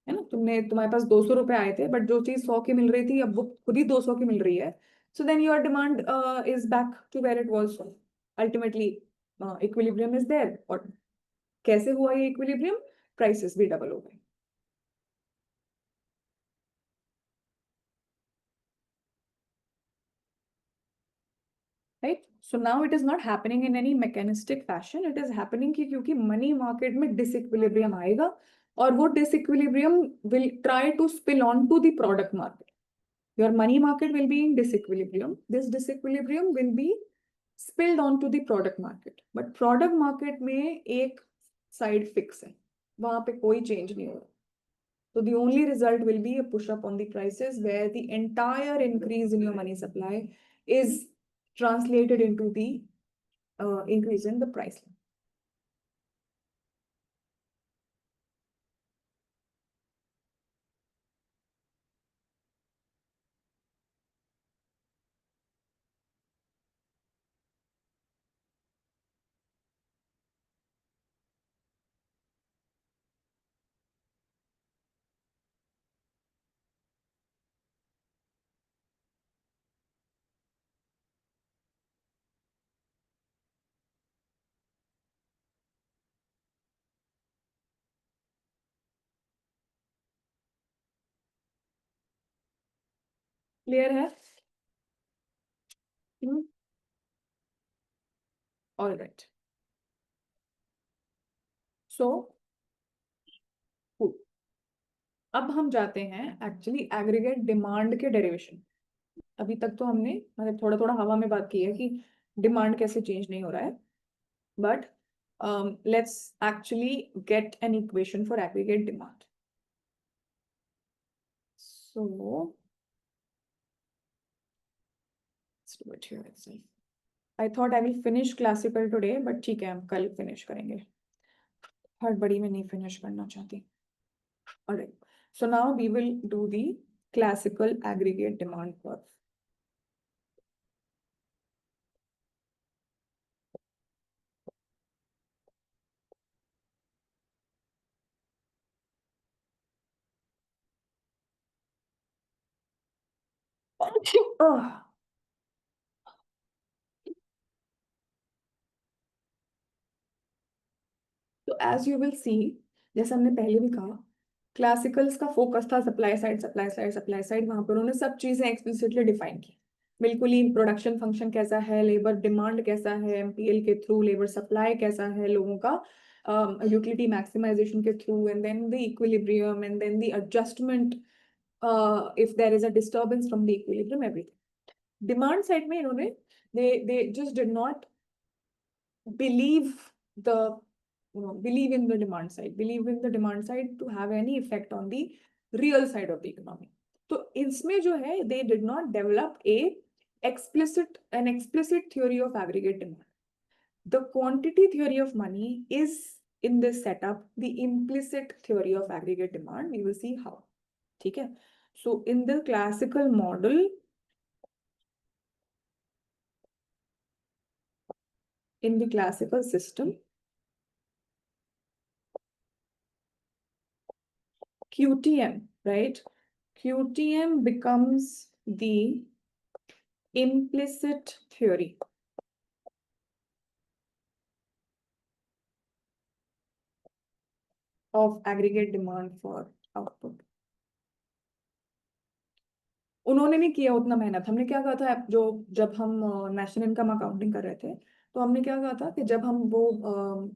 है ना? तुम्हारे पास 200 रुपए आए थे, बट जो चीज 100 की मिल रही थी अब वो खुद ही 200 की मिल रही है। So then your demand is back to where it was. Ultimately equilibrium is there. और कैसे हुआ ये इक्विलिब्रियम? प्राइसेस भी डबल हो गए। Right? So now it is not happening in any mechanistic fashion, it is happening कि क्योंकि money market में डिसइक्विलिब्रियम आएगा और वो disequilibrium will try to spill on to the product market. Your money market will be in disequilibrium. This disequilibrium will be spilled onto the product market. But product market में एक side fix है, वहां पे कोई change नहीं होगा। So the only result will be a push up on the prices where the entire increase in your money supply is translated into the increase in the price. Clear है? All right, सो अब हम जाते हैं actually aggregate demand के derivation. अभी तक तो हमने मतलब थोड़ा थोड़ा हवा में बात की है कि डिमांड कैसे चेंज नहीं हो रहा है, but let's actually get an equation for aggregate demand. So let's do it here itself. I thought I will finish classical today, but ठीक है हम कल फिनिश करेंगे, हड़बड़ी में नहीं फिनिश करना चाहती। Alright, so now we will do the classical aggregate demand curve. Ugh. तो एज यू विल सी, जैसे हमने पहले भी कहा, क्लासिकल्स का फोकस था supply side supply side supply side, वहां पर उन्होंने सब चीजें एक्सप्लिसिटली डिफाइन की, बिल्कुल ही प्रोडक्शन फंक्शन कैसा है, लेबर डिमांड कैसा है एमपीएल के थ्रू, लेबर सप्लाई कैसा है लोगों का यूटिलिटी मैक्सिमाइजेशन के through, and then the equilibrium, and then the adjustment if there is a disturbance from the equilibrium, everything. Demand side में इन्होंने they just did not believe the believe in the demand side, believe in the demand side to have any effect on the real side of the economy. तो इसमें जो है they did not develop an explicit theory of aggregate demand. The quantity theory of money is in this setup the implicit theory of aggregate demand. We will see how. ठीक है? So in the classical model, in the classical system, QTM, right? QTM becomes the implicit theory of aggregate demand for output. उन्होंने नहीं किया उतना मेहनत। हमने क्या कहा था, जो जब हम नेशनल इनकम अकाउंटिंग कर रहे थे, तो हमने क्या कहा था कि जब हम वो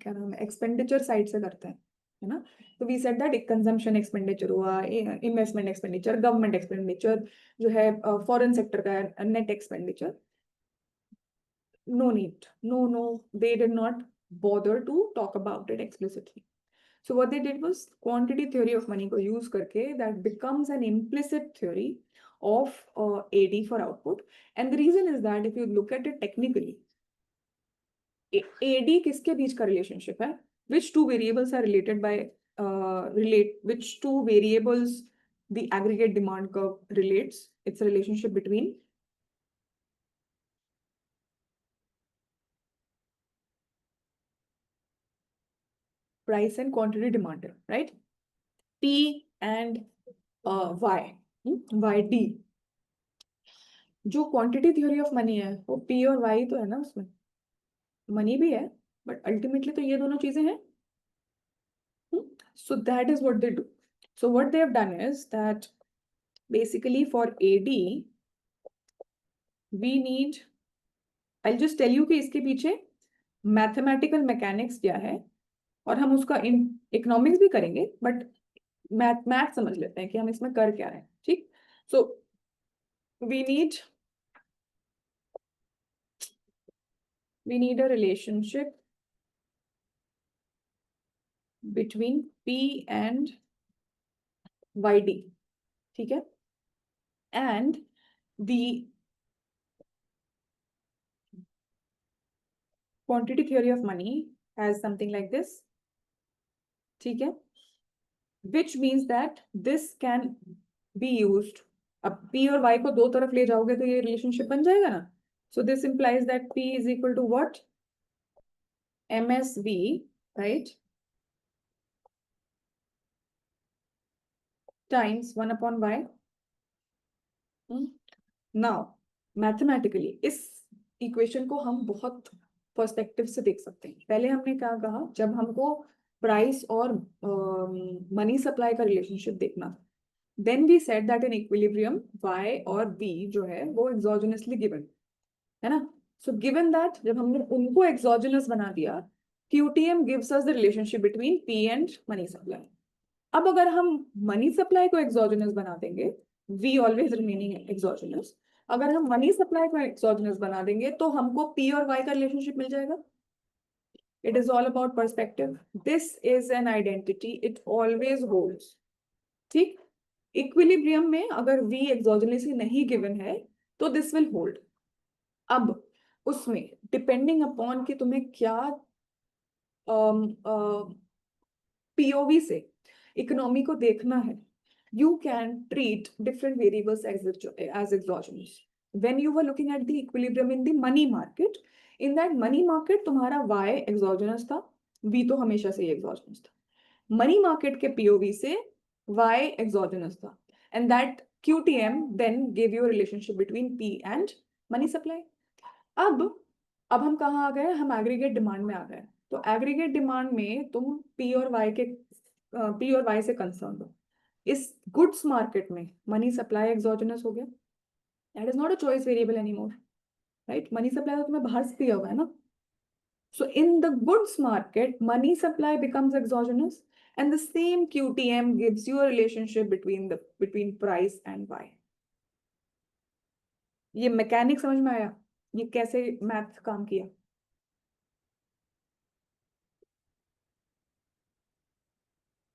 क्या नाम है एक्सपेंडिचर साइड से करते हैं, है ना, तो वी सेड दैट एक कंजम्पशन एक्सपेंडिचर हुआ, इन्वेस्टमेंट एक्सपेंडिचर, गवर्नमेंट एक्सपेंडिचर जो है, फॉरेन सेक्टर का net expenditure, no need, no, they did not bother to talk about it explicitly. So what they did was quantity theory of money को use करके that becomes an implicit theory of AD for output. And the reason is that if you look at it technically, AD किसके बीच का relationship है? Which two variables are related by which two variables the aggregate demand curve relates? It's a relationship between price and quantity demanded, right? P and Y, YD. जो quantity theory of money है वो P और Y तो है ना, उसमें money भी है, बट अल्टीमेटली तो ये दोनों चीजें हैं। So that is what they do. So what they have done is that basically for AD we need, I'll just tell you कि इसके पीछे मैथमेटिकल मैकेनिक्स क्या है, और हम उसका इकोनॉमिक्स भी करेंगे, बट मैथ समझ लेते हैं कि हम इसमें कर क्या रहे हैं, ठीक। सो we need a relationship between P and YD, ठीक है, and the quantity theory of money has something like this, ठीक है, which means that this can be used. अब P और Y को दो तरफ ले जाओगे तो ये रिलेशनशिप बन जाएगा ना। So this implies that P is equal to what? MSV, right? Times 1 upon Y. Now, mathematically इस इक्वेशन को हम बहुत पर्सपेक्टिव से देख सकते हैं। पहले हमने क्या कहा, जब हमको प्राइस और मनी सप्लाई का रिलेशनशिप देखना, then we said that in equilibrium y और v जो है वो एक्सोजेनसली गिवन है ना. सो गिवन दैट जब हमने उनको एक्सोजेनस बना दिया, QTM gives us the relationship between P and money supply. अब अगर हम मनी सप्लाई को एक्सोजेनस बना देंगे, V ऑलवेज रिमेनिंग एक्सोजेनस, अगर हम मनी सप्लाई को एक्सोजेनस बना देंगे तो हमको P और Y का रिलेशनशिप मिल जाएगा. It is all about perspective. This is an identity. It always holds. ठीक. इक्विलिब्रियम में अगर V एक्सोजेनसली नहीं गिवन है तो दिस विल होल्ड. अब उसमें डिपेंडिंग अपॉन कि तुम्हें क्या POV से इकोनॉमी को देखना है, you can treat different variables as exogenous. When you were looking at the equilibrium in the money market, in that money market तुम्हारा Y exogenous था, V तो हमेशा से ही exogenous था. Money market के POV से Y exogenous था, and that QTM then gave you a relationship between P and money supply. अब हम कहाँ आ गए, हम एग्रीगेट डिमांड में आ गए. तो एग्रीगेट डिमांड में तुम P और Y से कंसर्न हो. इस गुड्स मार्केट में मनी सप्लाई एक्सोजेनस हो गया. That is not a choice variable anymore, right. Money supply तो तुम्हें बाहर से दिया हुआ है ना. So in the goods market money supply becomes exogenous and the same QTM gives you a relationship between price and Y. ये mechanic समझ में आया, ये कैसे मैथ काम किया.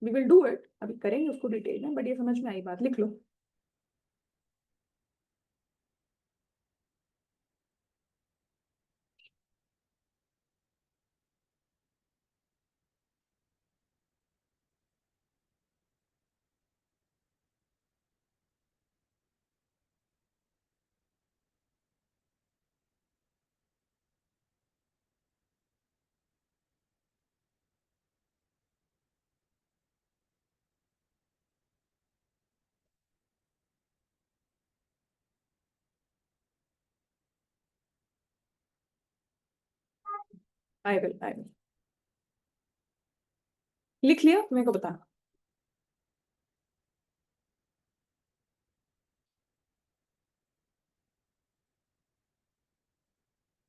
We will do it, अभी करेंगे उसको डिटेल में, बट ये समझ में आई बात, लिख लो. आई विल लिख लिया, मेरे को बताना.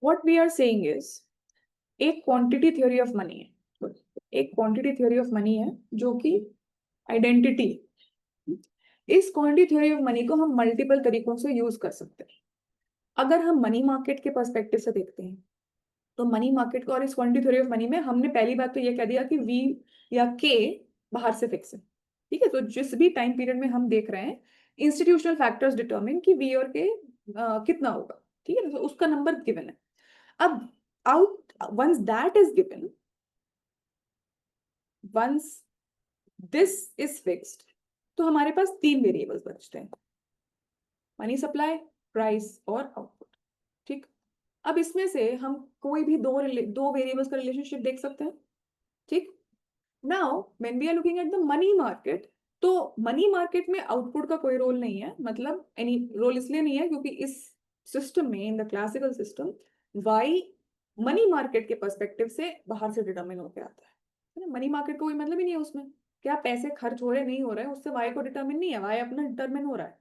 What we are saying is एक क्वांटिटी थ्योरी ऑफ मनी है. एक क्वांटिटी थ्योरी ऑफ मनी है जो कि आइडेंटिटी. इस क्वांटिटी थ्योरी ऑफ मनी को हम मल्टीपल तरीकों से यूज कर सकते हैं. अगर हम मनी मार्केट के पर्सपेक्टिव से देखते हैं तो मनी मार्केट को और इस क्वांटिटी थ्योरी ऑफ मनी में हमने पहली बात तो ये कह दिया कि V या K बाहर से फिक्स है. ठीक है. तो जिस भी टाइम पीरियड में हम देख रहे हैं, इंस्टीट्यूशनल फैक्टर्स डिटरमिन कि V और K कितना होगा. ठीक है. तो उसका नंबर गिवन है. अब once that is given, once this is fixed, तो हमारे पास 3 वेरिएबल्स बचते हैं, मनी सप्लाई, प्राइस और आउटपुट. ठीक. अब इसमें से हम कोई भी दो वेरिएबल्स का रिलेशनशिप देख सकते हैं. ठीक. Now when we are looking at the money market, तो मनी मार्केट में आउटपुट का कोई रोल नहीं है. मतलब एनी रोल इसलिए नहीं है क्योंकि इस सिस्टम में, in the classical system, Y money market के पर्सपेक्टिव से बाहर से डिटरमिन होकर आता है. मनी मार्केट को कोई मतलब ही नहीं है उसमें. क्या पैसे खर्च हो रहे नहीं हो रहे हैं उससे वाई को डिटरमिन नहीं है. वाई अपना डिटरमिन हो रहा है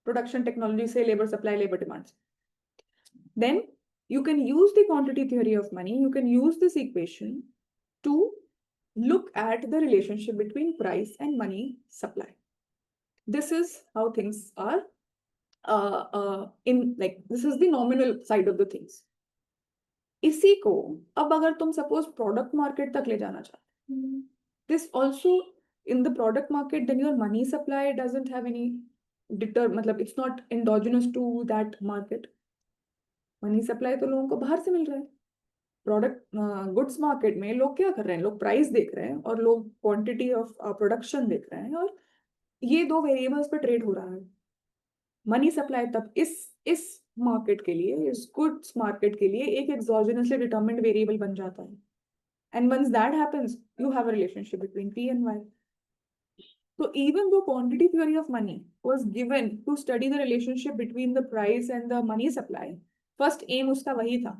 प्रोडक्शन टेक्नोलॉजी से, लेबर सप्लाई, लेबर डिमांड से. Then you can use the quantity theory of money, you can use this equation to look at the relationship between price and money supply. This is how things are this is the nominal side of the things. इसी को अब अगर तुम suppose product market तक ले जाना चाहते हो, this also in the product market, then your money supply doesn't have any मतलब it's not endogenous to that market. Money supply तो लोगों को बाहर से मिल रहा है. प्रोडक्ट गुड्स मार्केट में लोग क्या कर रहे हैं, लोग प्राइस देख रहे हैं और लोग क्वांटिटी ऑफ प्रोडक्शन देख रहे हैं, और ये दो वेरिएबल्स पे ट्रेड हो रहा है. मनी सप्लाई तब इस मार्केट के लिए, इस गुड्स मार्केट के लिए एक एक्सोजेनसली डिटरमिन्ड वेरिएबल बन जाता है. And once that happens, you have a relationship between P and Y. So even though quantity theory of money was given to study the relationship between the price and the money supply, first aim उसका वही था,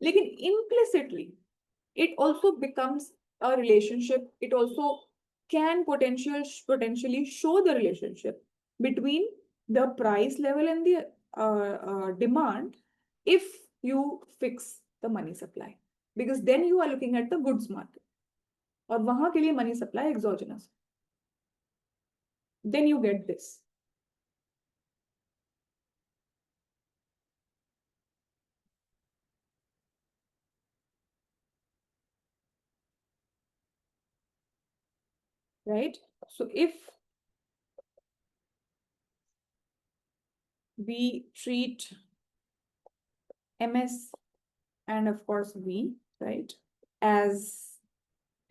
लेकिन implicitly it also becomes a relationship, it also can potentially show the relationship between the price level and the demand if you fix the money supply, because then you are looking at the goods market और वहां के लिए money supply exogenous, then you get this. Right? So if we treat MS and of course V, right, as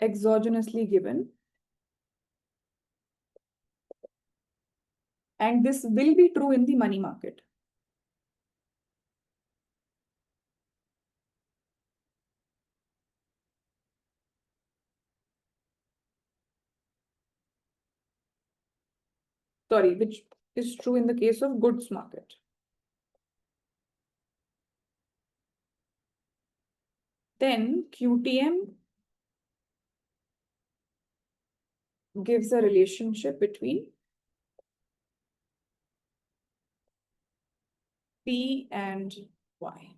exogenously given, and this will be true in the money market. Sorry, which is true in the case of goods market. Then QTM gives a relationship between P and Y.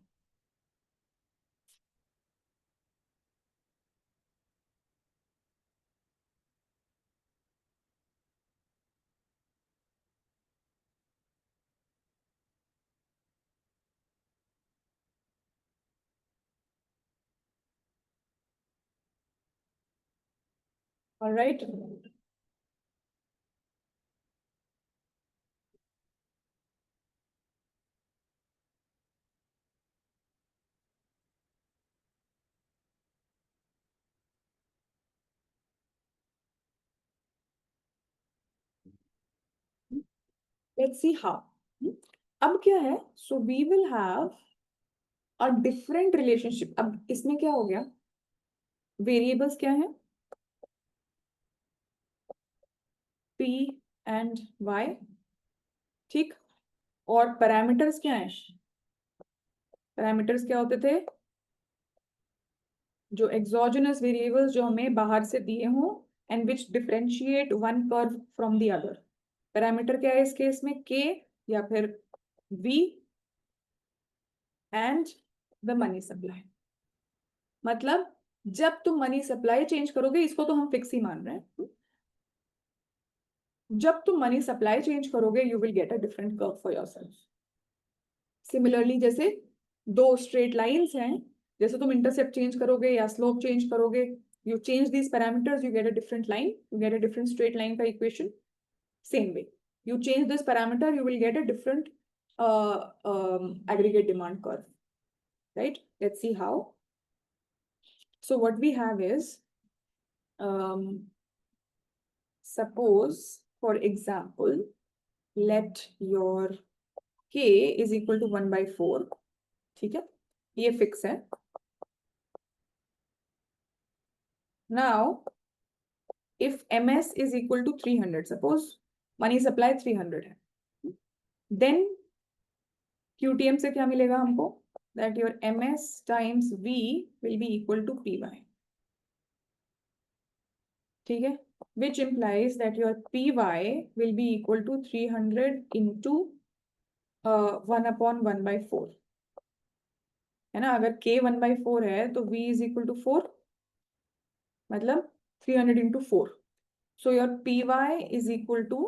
All right. Let's see how. अब क्या है? So we will have a different relationship. अब इसमें क्या हो गया? Variables क्या है? P and Y. ठीक? और पैरामीटर्स क्या है? पैरामीटर्स क्या होते थे? जो exogenous variables जो हमें बाहर से दिए हों and which differentiate one curve from the other. Parameter क्या है इस केस में? K या फिर V and the money supply. मतलब जब तुम मनी सप्लाई चेंज करोगे, इसको तो हम फिक्स ही मान रहे हैं, जब तुम मनी सप्लाई चेंज करोगे you will get a different curve for yourself. Similarly जैसे दो स्ट्रेट लाइंस हैं, जैसे तुम इंटरसेप्ट चेंज करोगे या स्लोप चेंज करोगे, you change these parameters, you get a different line, you get a different straight line का equation. Same way, you change this parameter, you will get a different aggregate demand curve, right? Let's see how. So what we have is, suppose, for example, let your K is equal to 1/4. ठीक है, ये fix है. Now, if MS is equal to 300, suppose money supply 300 है, then QTM से क्या मिलेगा हमको? That your MS times V will be equal to PY. ठीक है, which implies that your PY will be equal to 300 into 1/1/4. है ना? अगर K 1/4 है तो V is equal to 4, मतलब 300 into 4. So your PY is equal to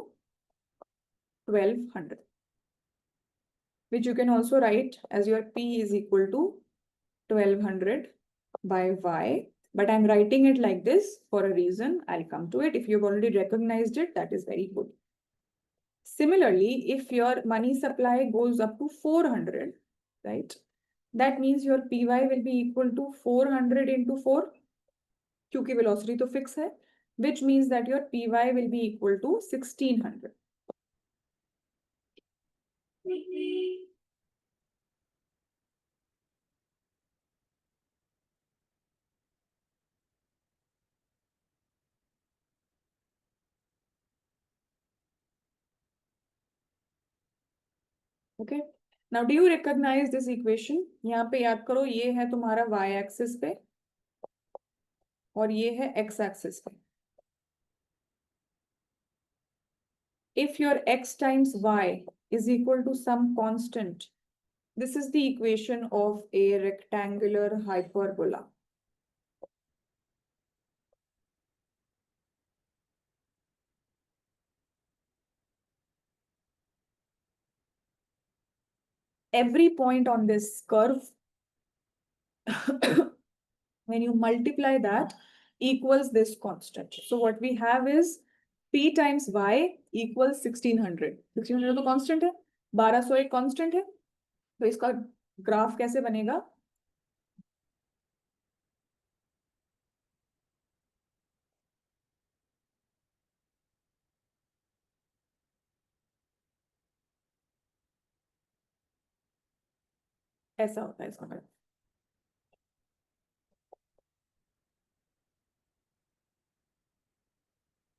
1200, which you can also write as your P is equal to 1200 by Y. But I'm writing it like this for a reason. I'll come to it. If you've already recognized it, that is very good. Similarly, if your money supply goes up to 400, right? That means your PY will be equal to 400 into 4, क्योंकि velocity तो fix है, which means that your PY will be equal to 1600. Okay. Now, do you recognize this equation? यहाँ पे याद करो, ये है तुम्हारा y axis पे और ये है x axis पे. if your x times y is equal to some constant, this is the equation of a rectangular hyperbola. Every point on this curve, when you multiply that, equals this constant. So what we have is p times y equals 1600. 1600 तो constant है, 1200 एक constant है, तो इसका graph कैसे बनेगा? ऐसा होता है इसका graph.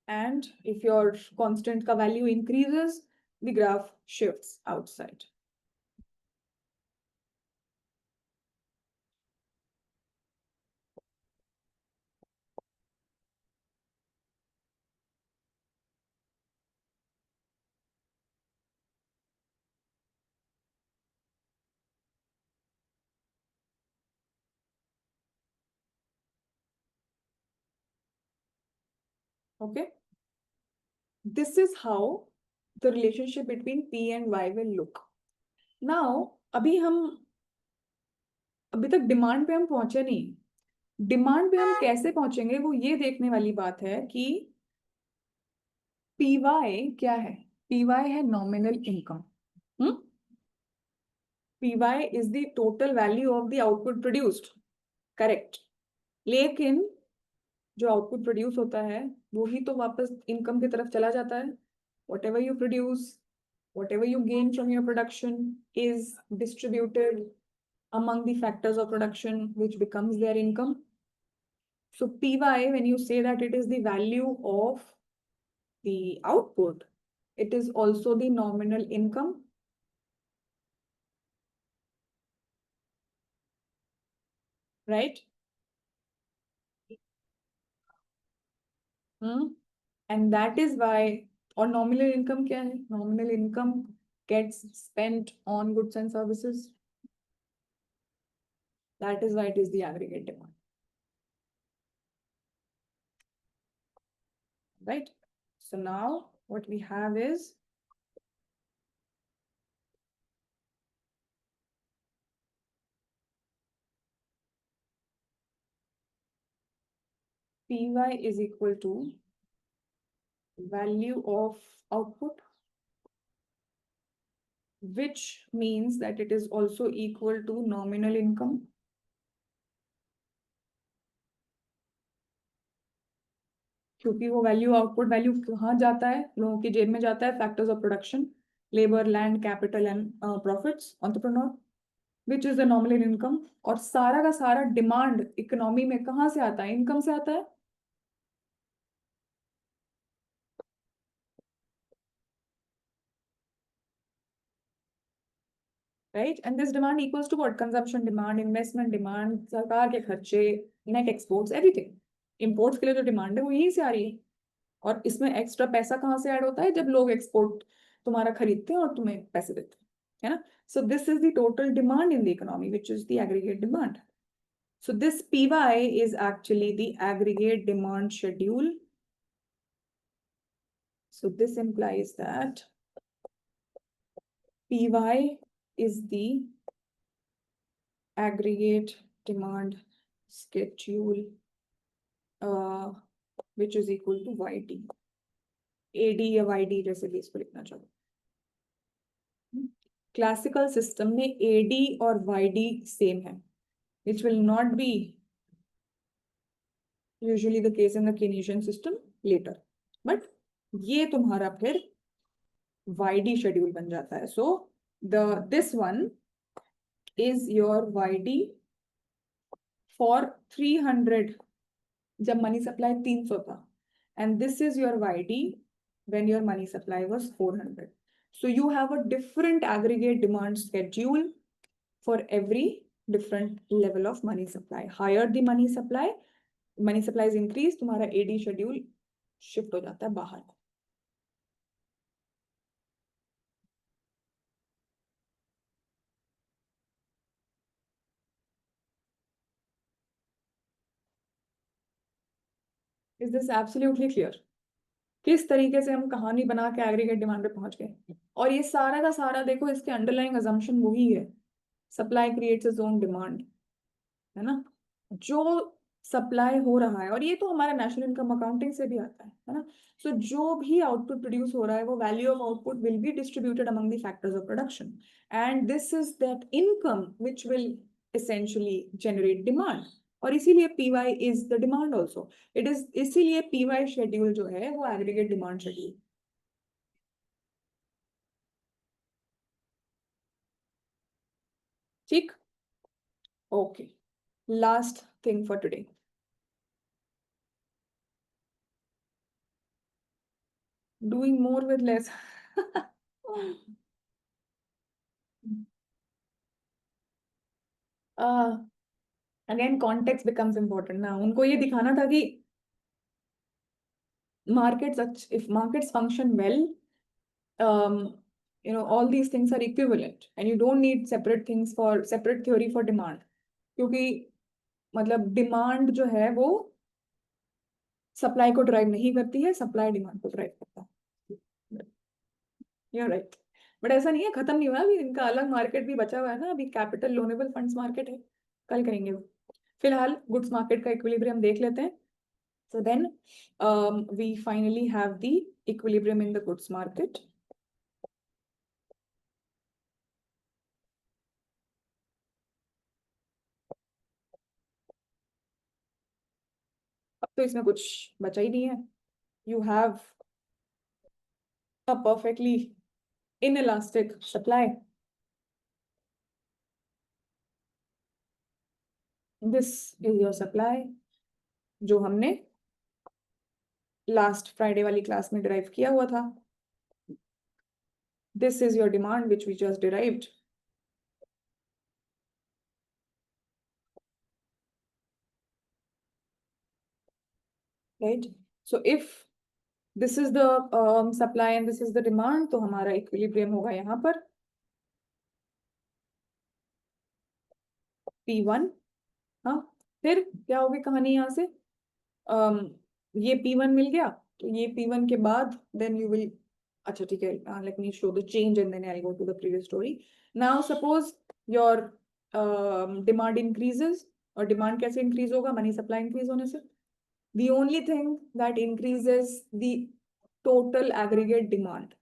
And if your constant का value increases, the graph shifts outside. Okay. This is how the relationship between P and Y will look. Now, अभी तक डिमांड पे हम पहुंचे नहीं. डिमांड पे हम कैसे पहुंचेंगे वो ये देखने वाली बात है कि PY क्या है. PY है nominal income. PY is the total value of the output produced. Correct. लेकिन जो आउटपुट प्रोड्यूस होता है वो ही तो वापस इनकम की तरफ चला जाता है. Whatever you produce, whatever you gain from your production is distributed among the factors of production, which becomes their income. So PY, when you say that it is the value of the output, it is also the nominal income. Right? And that is why, or nominal income क्या है? Nominal income gets spent on goods and services. That is why it is the aggregate demand. Right? So now what we have is PY is equal to value of output, which means that it is also equal to nominal income. क्योंकि वो value output value कहाँ जाता है? लोगों की जेब में जाता है. Factors of production, labour, land, capital and profits, entrepreneur, which is the nominal income. और सारा का सारा डिमांड इकोनॉमी में कहाँ से आता है? इनकम से आता है. Right? And this demand equals to what? Consumption demand, investment demand, सरकार के खर्चे, net exports, everything. Imports के लिए जो demand है वो यहीं से आ रही है. और इसमें एक्स्ट्रा पैसा कहाँ से ऐड होता है? जब लोग एक्सपोर्ट तुम्हारा खरीदते हैं और तुम्हें पैसे देते हैं, है ना? So this is the total demand in the economy, which is the aggregate demand. So this PY is actually the aggregate demand schedule. So this implies that PY is the aggregate demand schedule, which is equal to YD. AD या YD जैसे भी इसको लिखना चाहो. Classical system में AD और YD same है, which will not be usually the case in the Keynesian system later. But ये तुम्हारा फिर YD schedule बन जाता है. So this one is your YD for 300 जब मनी सप्लाई 300 था, and this is your YD when your money supply was 400. So you have a different aggregate demand schedule for every different level of money supply. Higher the money supply is increased, तुम्हारा AD schedule shift हो जाता है बाहर. Is this absolutely clear? किस तरीके से हम कहानी बना के एग्रीगेट डिमांड पे पहुंच गए। और ये सारा का सारा देखो, इसके अंडरलाइंग अजम्पशन वही है, supply creates its own demand, है ना। जो सप्लाई हो रहा है, और ये तो हमारा नेशनल इनकम अकाउंटिंग से भी आता है ना। सो जो भी आउटपुट प्रोड्यूस हो रहा है, वो value of output will be distributed among the factors of production, and this is that income which will essentially generate demand. और इसीलिए PY is the demand also, it is, इसीलिए PY शेड्यूल जो है वो एग्रीगेट डिमांड शेड्यूल। ठीक, okay, last thing for today. Doing more with less. Again context becomes important ना, उनको ये दिखाना था कि markets, if markets function well, all these things are equivalent and you don't need separate things for separate theory for demand, क्योंकि मतलब demand जो है वो सप्लाई को ड्राइव नहीं करती है, सप्लाई डिमांड को ड्राइव करता है। You're right. बट ऐसा नहीं है, खत्म नहीं हुआ, अभी इनका अलग मार्केट भी बचा हुआ है ना, अभी कैपिटल लोनेबल फंड्स मार्केट है, कल करेंगे वो। फिलहाल गुड्स मार्केट का इक्विलिब्रियम देख लेते हैं। So then we finally have the equilibrium in the goods market. अब तो इसमें कुछ बचा ही नहीं है। You have a perfectly inelastic supply. This is your supply, जो हमने लास्ट फ्राइडे वाली क्लास में डिराइव किया हुआ था। This is your demand which we just derived. Right? So if this is the supply and this is the demand, तो हमारा equilibrium होगा यहाँ पर P1। हाँ, फिर क्या होगी कहानी यहाँ से, ये P1 मिल गया, तो ये P1 के बाद देन यू विल, अच्छा ठीक है, let me show the change and then I go to the previous story. Now suppose your demand increases, और डिमांड कैसे इंक्रीज होगा, मनी सप्लाई इंक्रीज होने से। The only thing that increases the total aggregate demand,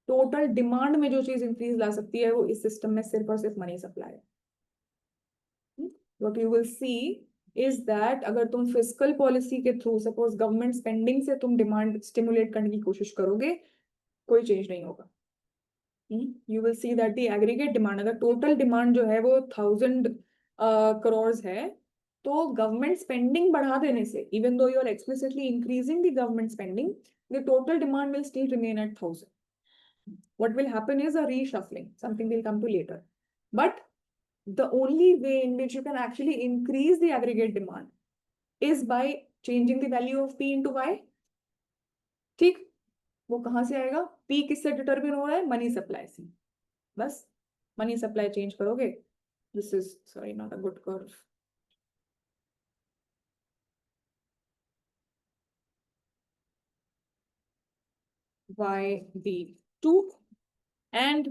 total demand में जो चीज increase ला सकती है वो इस सिस्टम में सिर्फ और सिर्फ मनी सप्लाई है। What you will see is that अगर तुम फिस्कल पॉलिसी के थ्रू सपोज गवर्नमेंट स्पेंडिंग से तुम डिमांड स्टिमुलेट करने की कोशिश करोगे, कोई चेंज नहीं होगा। You will see that the aggregate demand, अगर टोटल डिमांड जो है वो 1000 करोड़ है, तो गवर्नमेंट स्पेंडिंग बढ़ा देने से, even though you are explicitly increasing the government spending, the total demand will still remain at 1000. What will happen is a reshuffling, something we'll come to later. But the only way in which you can actually increase the aggregate demand is by changing the value of P into Y. ठीक, वो कहाँ से आएगा, P किससे determine हो रहा है, money supply से। बस मनी सप्लाई चेंज करोगे, this is sorry not a good curve, Y_B2, and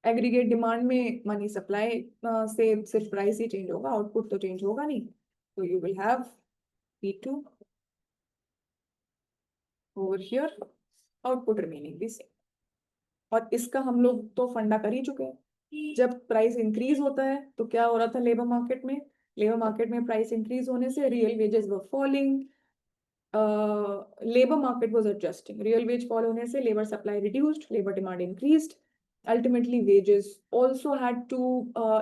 aggregate demand में मनी सप्लाई से सिर्फ प्राइस ही चेंज होगा, आउटपुट तो चेंज होगा नहीं, तो you will have P2 over here, output remaining the same. और इसका हम लोग तो फंडा कर ही चुके हैं। जब प्राइस इंक्रीज होता है तो क्या हो रहा था लेबर मार्केट में, लेबर मार्केट में प्राइस इंक्रीज होने से real wages were falling, labour market was adjusting, real veg fall होने से labour supply reduced, labour demand increased, ultimately wages also had to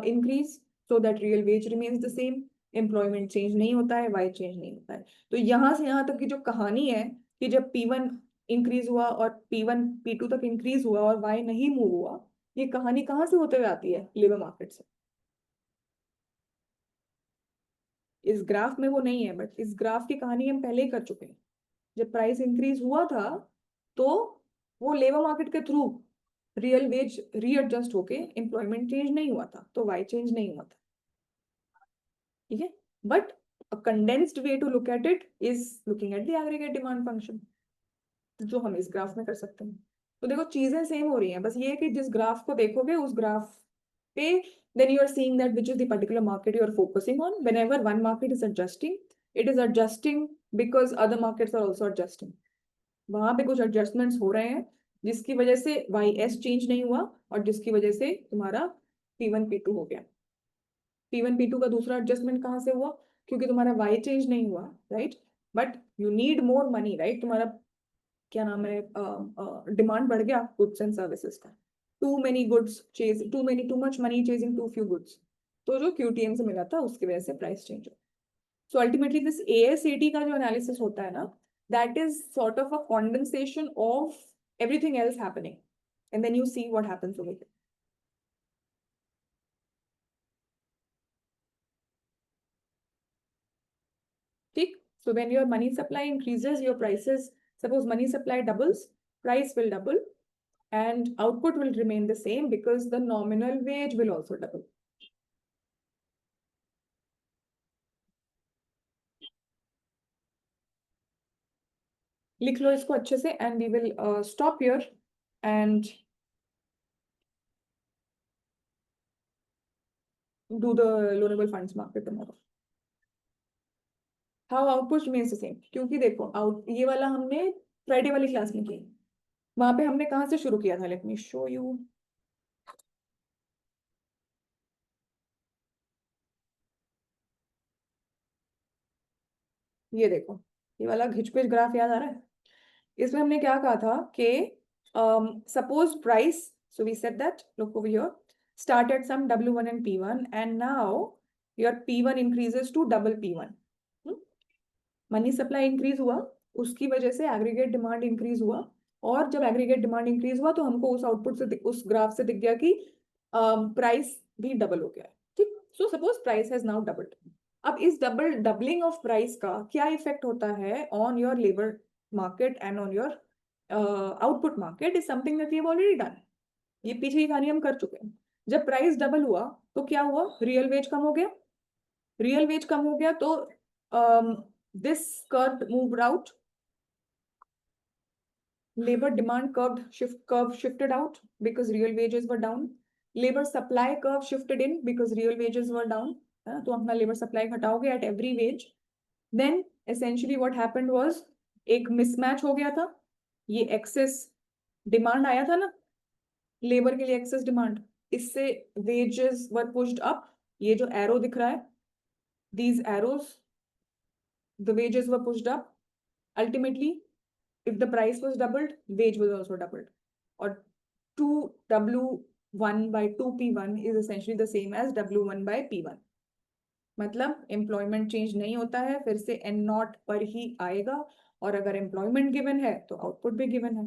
increase so that real wage remains the same, employment change नहीं होता है, y change नहीं होता है। तो यहाँ से यहाँ तक की जो कहानी है कि जब P1 इंक्रीज हुआ और P1 P2 तक इंक्रीज हुआ और y नहीं मूव हुआ, ये कहानी कहाँ से होते हुए आती है, लेबर मार्केट से। इस ग्राफ में वो नहीं है, बट इस ग्राफ की कहानी हम पहले ही कर चुके हैं। जब प्राइस इंक्रीज हुआ था तो वो लेबर मार्केट के थ्रू रियल वेज रीएडजस्ट होके एम्प्लॉयमेंट चेंज नहीं हुआ था, तो वाई चेंज नहीं हुआ था। ठीक है, but A condensed way to look at it is looking at the aggregate demand function, जो हम इस ग्राफ में कर सकते हैं. तो देखो चीजें सेम हो रही हैं, बस ये है कि जिस ग्राफ को देखोगे उस ग्राफ पे then you are seeing that which is the particular market you are focusing on. Whenever one market is adjusting, it is adjusting because other markets are also adjusting. वहां पे कुछ adjustments हो रहे हैं जिसकी वजह से YS चेंज नहीं हुआ और जिसकी वजह से तुम्हारा P1 P2 हो गया. P1 P2 का दूसरा एडजस्टमेंट कहाँ से हुआ? क्योंकि तुम्हारा Y चेंज नहीं हुआ, right? But you need more money, right? तुम्हारा क्या नाम है, डिमांड बढ़ गया गुड्स एंड सर्विसेज का. Too many goods chase, too much money chasing too few goods. तो जो QTM से मिला था उसकी वजह से प्राइस चेंज हो. सो अल्टीमेटली दिस ASAT का जो एनालिसिस होता है ना, that is sort of a condensation of everything else happening and then you see what happens over here. ठीक. So when your money supply increases, your prices, suppose money supply doubles, price will double and output will remain the same because the nominal wage will also double. लिख लो इसको अच्छे से and we will stop here and do the loanable funds market tomorrow. How output remains the same? क्योंकि देखो out ये वाला हमने Friday वाली क्लास में किया. वहां पे हमने कहाँ से शुरू किया था? Late me show you. ये देखो, ये वाला घिचपिच ग्राफ याद आ रहा है? इसमें हमने क्या कहा था कि suppose price, so we said that, look over here, start at some W1 and P1 and now your P1 increases to double P1. Money supply increase हुआ, उसकी वजह से एग्रीगेट डिमांड इंक्रीज हुआ और जब एग्रीगेट डिमांड इंक्रीज हुआ तो हमको उस आउटपुट से उस ग्राफ से दिख गया कि प्राइस भी डबल हो गया है. ठीक. So suppose price has now doubled. अब इस डबलिंग ऑफ प्राइस का क्या इफेक्ट होता है on your labour market and on your output market is something that we have already done. ये पीछे की कहानी हम कर चुके हैं. जब प्राइस डबल हुआ तो क्या हुआ? रियल वेज कम हो गया. रियल वेज कम हो गया तो this curve moved out. Labor demand curve shifted out because real wages were down. Labor supply curve shifted in because real wages were down. तो अपना labor supply घटाओगे at every wage. Then essentially what happened was एक mismatch हो गया था. ये excess demand आया था ना, लेबर के लिए एक्सेस डिमांड, इससे वेजेस वर पुश्ड अप. ये जो एरो दिख रहा है, these arrows, the wages were pushed up. Ultimately, if the price was doubled, wage was also doubled. Or 2W1 by 2P1 is essentially the same as W1 by P1. मतलब employment change नहीं होता है, फिर से N0 पर ही आएगा. और अगर एम्प्लॉयमेंट गिवन है तो आउटपुट भी गिवन है.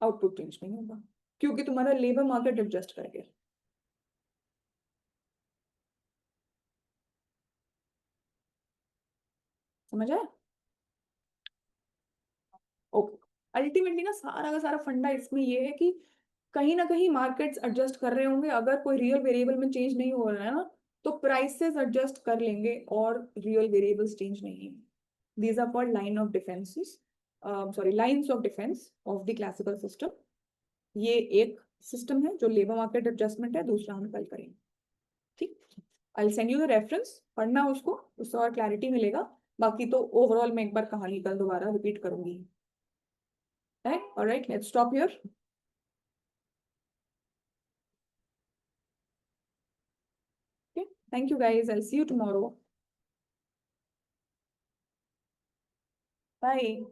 आउटपुट चेंज नहीं होगा क्योंकि तुम्हारा लेबर मार्केट एडजस्ट कर गया. समझ आया? ओके. अल्टीमेटली ना सारा का सारा फंडा इसमें ये है कि कहीं ना कहीं मार्केट्स एडजस्ट कर रहे होंगे. अगर कोई रियल वेरिएबल में चेंज नहीं हो रहा है ना तो प्राइसेस एडजस्ट कर लेंगे और रियल वेरिएबल्स चेंज नहीं. These are called line of defences, sorry lines of defence of the classical system. ये एक सिस्टम है जो लेबर मार्केट एडजस्टमेंट है, दूसरा हम कल करेंगे. ठीक. I will send you the reference, पढ़ना उसको, उससे और क्लैरिटी मिलेगा. बाकी तो ओवरऑल मैं एक बार कहानी कल दोबारा रिपीट करूंगी. Alright, let's stop here. Thank you guys. I'll see you tomorrow. Bye.